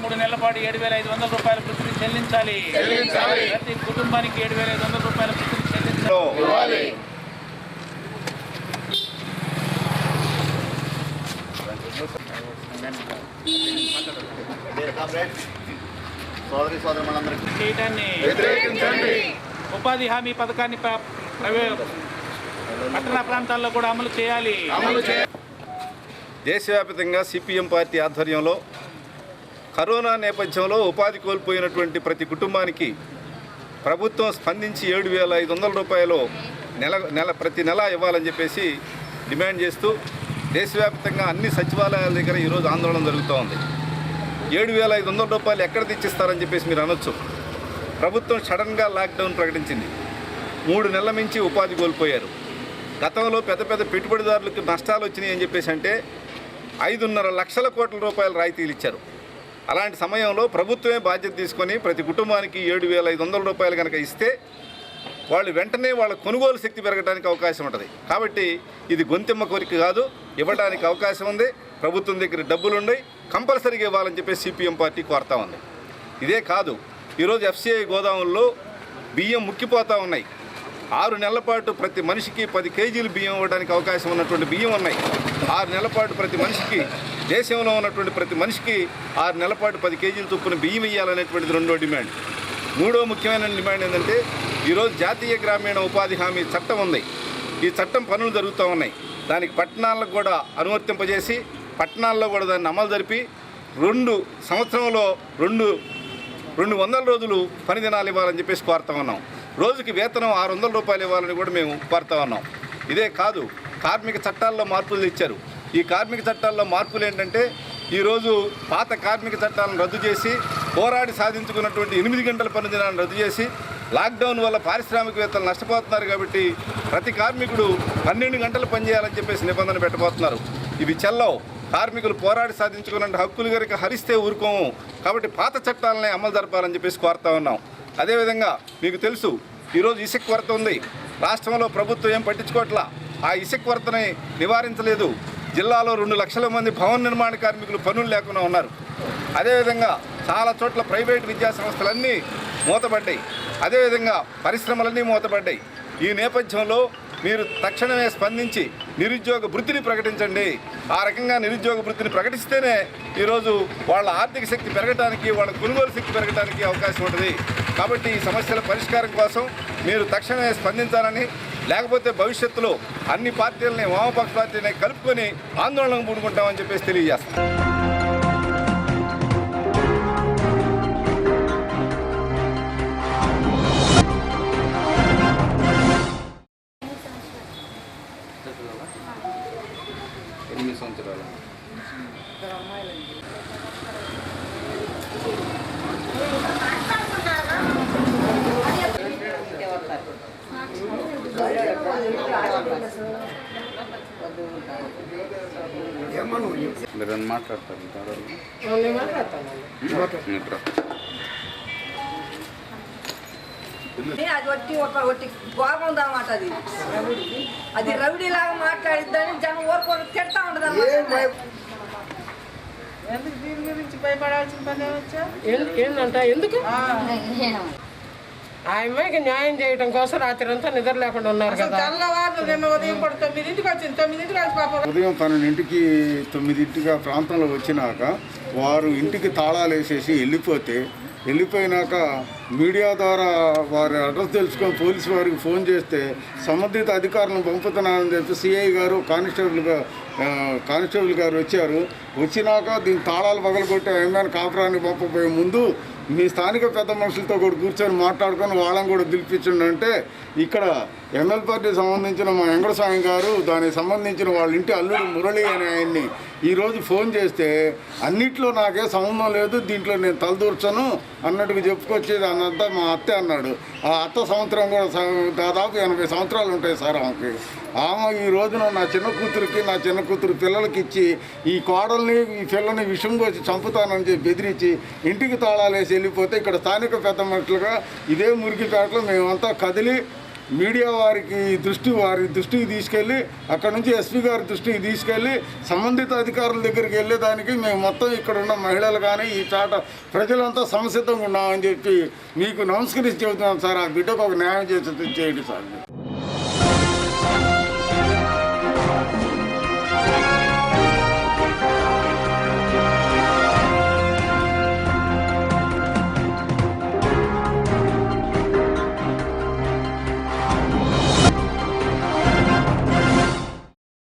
3 నెలల పాటు 7,500 రూపాయల వృత్తిని చెల్లించాలి. ప్రతి కుటుంబానికి 7,500 రూపాయల వృత్తిని చెల్లించాలి. చేయడాన్ని ఉపాధి హామీ పథకాన్ని పట్టణ ప్రాంతాల్లో కూడా అమలు చేయాలి. దేశవ్యాప్తంగా సిపిఎం పార్టీ ఆధ్వర్యంలో కరోనా నేపథ్యంలో ఉపాధి కోల్పోయినటువంటి ప్రతి కుటుంబానికి ప్రభుత్వం స్పందించి 7,500 రూపాయలు ప్రతి నెల ఇవ్వాలని చెప్పేసి డిమాండ్ చేస్తూ దేశవ్యాప్తంగా అన్ని సచివాలయాల దగ్గర ఈరోజు ఆందోళన జరుగుతూ ఉంది. 7,500 రూపాయలు ఎక్కడ తెచ్చిస్తారని చెప్పేసి మీరు అనొచ్చు. ప్రభుత్వం సడన్గా లాక్డౌన్ ప్రకటించింది. 3 నెలల నుంచి ఉపాధి కోల్పోయారు. గతంలో పెద్ద పెద్ద పెట్టుబడిదారులకు నష్టాలు వచ్చినాయి అని చెప్పేసి అంటే 5.5 లక్షల కోట్ల రూపాయలు రాయితీలు ఇచ్చారు. అలాంటి సమయంలో ప్రభుత్వమే బాధ్యత తీసుకొని ప్రతి కుటుంబానికి 7,500 రూపాయలు కనుక ఇస్తే వాళ్ళు వెంటనే వాళ్ళ కొనుగోలు శక్తి పెరగడానికి అవకాశం ఉంటుంది. కాబట్టి ఇది గొంతెమ్మ కోరిక కాదు, ఇవ్వడానికి అవకాశం ఉంది. ప్రభుత్వం దగ్గర డబ్బులు ఉన్నాయి, కంపల్సరీగా ఇవ్వాలని చెప్పి సిపిఎం పార్టీ కోరుతా ఉంది. ఇదే కాదు, ఈరోజు ఎఫ్సిఐ గోదాముల్లో బియ్యం ముక్కిపోతూ ఉన్నాయి. 6 నెలల పాటు ప్రతి మనిషికి 10 కేజీలు బియ్యం ఇవ్వడానికి అవకాశం ఉన్నటువంటి బియ్యం ఉన్నాయి. 6 నెలల పాటు ప్రతి మనిషికి, దేశంలో ఉన్నటువంటి ప్రతి మనిషికి 6 నెలల పాటు 10 కేజీల చొప్పున బియ్యం ఇవ్వాలనేటువంటిది రెండో డిమాండ్. మూడో ముఖ్యమైన డిమాండ్ ఏంటంటే ఈరోజు జాతీయ గ్రామీణ ఉపాధి హామీ చట్టం ఉంది. ఈ చట్టం పనులు జరుగుతూ ఉన్నాయి. దానికి పట్టణాలకు కూడా అనువర్తింపజేసి పట్టణాల్లో కూడా దాన్ని అమలు జరిపి 2 సంవత్సరంలో 200 రోజులు పని దినాలు ఇవ్వాలని చెప్పేసి కోరుతా ఉన్నాం. రోజుకి వేతనం 600 రూపాయలు ఇవ్వాలని కూడా మేము కోరుతా ఉన్నాం. ఇదే కాదు, కార్మిక చట్టాల్లో మార్పులు తెచ్చారు. ఈ కార్మిక చట్టాల్లో మార్పులు ఏంటంటే ఈరోజు పాత కార్మిక చట్టాలను రద్దు చేసి పోరాడి సాధించుకున్నటువంటి 8 గంటల పని దినాలను రద్దు చేసి లాక్డౌన్ వల్ల పారిశ్రామికవేత్తలు నష్టపోతున్నారు కాబట్టి ప్రతి కార్మికుడు 12 గంటలు పనిచేయాలని చెప్పేసి నిబంధన పెట్టబోతున్నారు. ఇవి చెల్లవు. కార్మికులు పోరాడి సాధించుకున్న హక్కులు కనుక హరిస్తే ఊరుకోము. కాబట్టి పాత చట్టాలనే అమలు జరపాలని చెప్పేసి కోరుతా ఉన్నాం. అదేవిధంగా మీకు తెలుసు, ఈరోజు ఇసుక కొరత ఉంది. రాష్ట్రంలో ప్రభుత్వం ఏం పట్టించుకోవట్లా. ఆ ఇసుక కొరతని నివారించలేదు. జిల్లాలో 2 లక్షల మంది భవన నిర్మాణ కార్మికులు పనులు లేకుండా ఉన్నారు. అదేవిధంగా చాలా చోట్ల ప్రైవేట్ విద్యా సంస్థలన్నీ మూతపడ్డాయి. అదేవిధంగా పరిశ్రమలన్నీ మూతపడ్డాయి. ఈ నేపథ్యంలో మీరు తక్షణమే స్పందించి నిరుద్యోగ వృత్తిని ప్రకటించండి. ఆ రకంగా నిరుద్యోగ వృత్తిని ప్రకటిస్తేనే ఈరోజు వాళ్ళ ఆర్థిక శక్తి పెరగడానికి, వాళ్ళ కొనుగోలు శక్తి పెరగడానికి అవకాశం ఉంటుంది. కాబట్టి ఈ సమస్యల పరిష్కారం కోసం మీరు తక్షణమే స్పందించాలని, లేకపోతే భవిష్యత్తులో అన్ని పార్టీలని, వామపక్ష పార్టీని కలుపుకొని ఆందోళనకు పూనుకుంటామని చెప్పేసి తెలియజేస్తాం. మీరు మాట్లాడతారు అది ఒట్టి కోపం ఉందన్నమాట. అది రౌడీలాగా మాట్లాడిద్దని జనం ఊరుకోరు తిడతా ఉంటుంది. ఎందుకు దీని గురించి భయపడాల్సిన పని ఏంటంట? ఎందుకు ఆ అమ్మాయికి న్యాయం చేయడం కోసం రాత్రి అంతా నిద్ర లేకుండా ఉన్నారు కదా. తెల్లవారు నిన్న ఉదయం కూడా 9ంటికి వచ్చింది. 9ంటికి వచ్చి పాపం ఉదయం 12ంటికి 9ంటికి ప్రాంతంలో వచ్చినాక వారు ఇంటికి తాళాలు వేసేసి వెళ్ళిపోతే వెళ్ళిపోయినాక మీడియా ద్వారా వారి అడ్రస్ తెలుసుకొని పోలీసు వారికి ఫోన్ చేస్తే సంబంధిత అధికారులను పంపుతున్నారని చెప్పి సిఐ గారు కానిస్టేబుల్ గారు వచ్చారు. వచ్చినాక దీని తాళాలు పగలగొట్టి ఏమైనా కాపురాన్ని పంపబోయే ముందు మీ స్థానిక పెద్ద మనుషులతో కూడా కూర్చొని మాట్లాడుకొని వాళ్ళని కూడా పిలిపించండి అంటే ఇక్కడ ఎమ్మెల్యే పార్టీకి సంబంధించిన మా వెంకటస్వామి గారు దానికి సంబంధించిన వాళ్ళ ఇంటి అల్లుడు మురళి అనే ఆయన్ని ఈరోజు ఫోన్ చేస్తే అన్నిట్లో నాకే సంబంధం లేదు, దీంట్లో నేను తలదూర్చను అన్నట్టుగా చెప్పుకొచ్చేది అన్నంతా మా అత్తే అన్నాడు. ఆ అత్త సంవత్సరం కూడా దాదాపు 80 సంవత్సరాలు ఉంటాయి సార్ ఆమెకి. ఆమె ఈ రోజున నా చిన్న కూతురు పిల్లలకి ఇచ్చి ఈ కోడల్ని ఈ పిల్లని విషం కోసి చంపుతానని చెప్పి బెదిరించి ఇంటికి తాళాలు వేసి వెళ్ళిపోతే ఇక్కడ స్థానిక పెద్ద మనుషులుగా ఇదే మురికిపేటలో మేమంతా కదిలి మీడియా వారి దృష్టికి తీసుకెళ్ళి అక్కడ నుంచి ఎస్పీ గారి దృష్టికి తీసుకెళ్ళి సంబంధిత అధికారుల దగ్గరికి వెళ్ళేదానికి మేము మొత్తం ఇక్కడ ఉన్న మహిళలు కానీ ఈ చాట ప్రజలంతా సంసిద్ధంగా ఉన్నామని చెప్పి మీకు నమస్కరించి చెబుతున్నాం సార్. ఆ బిడ్డకు ఒక న్యాయం చేయండి సార్.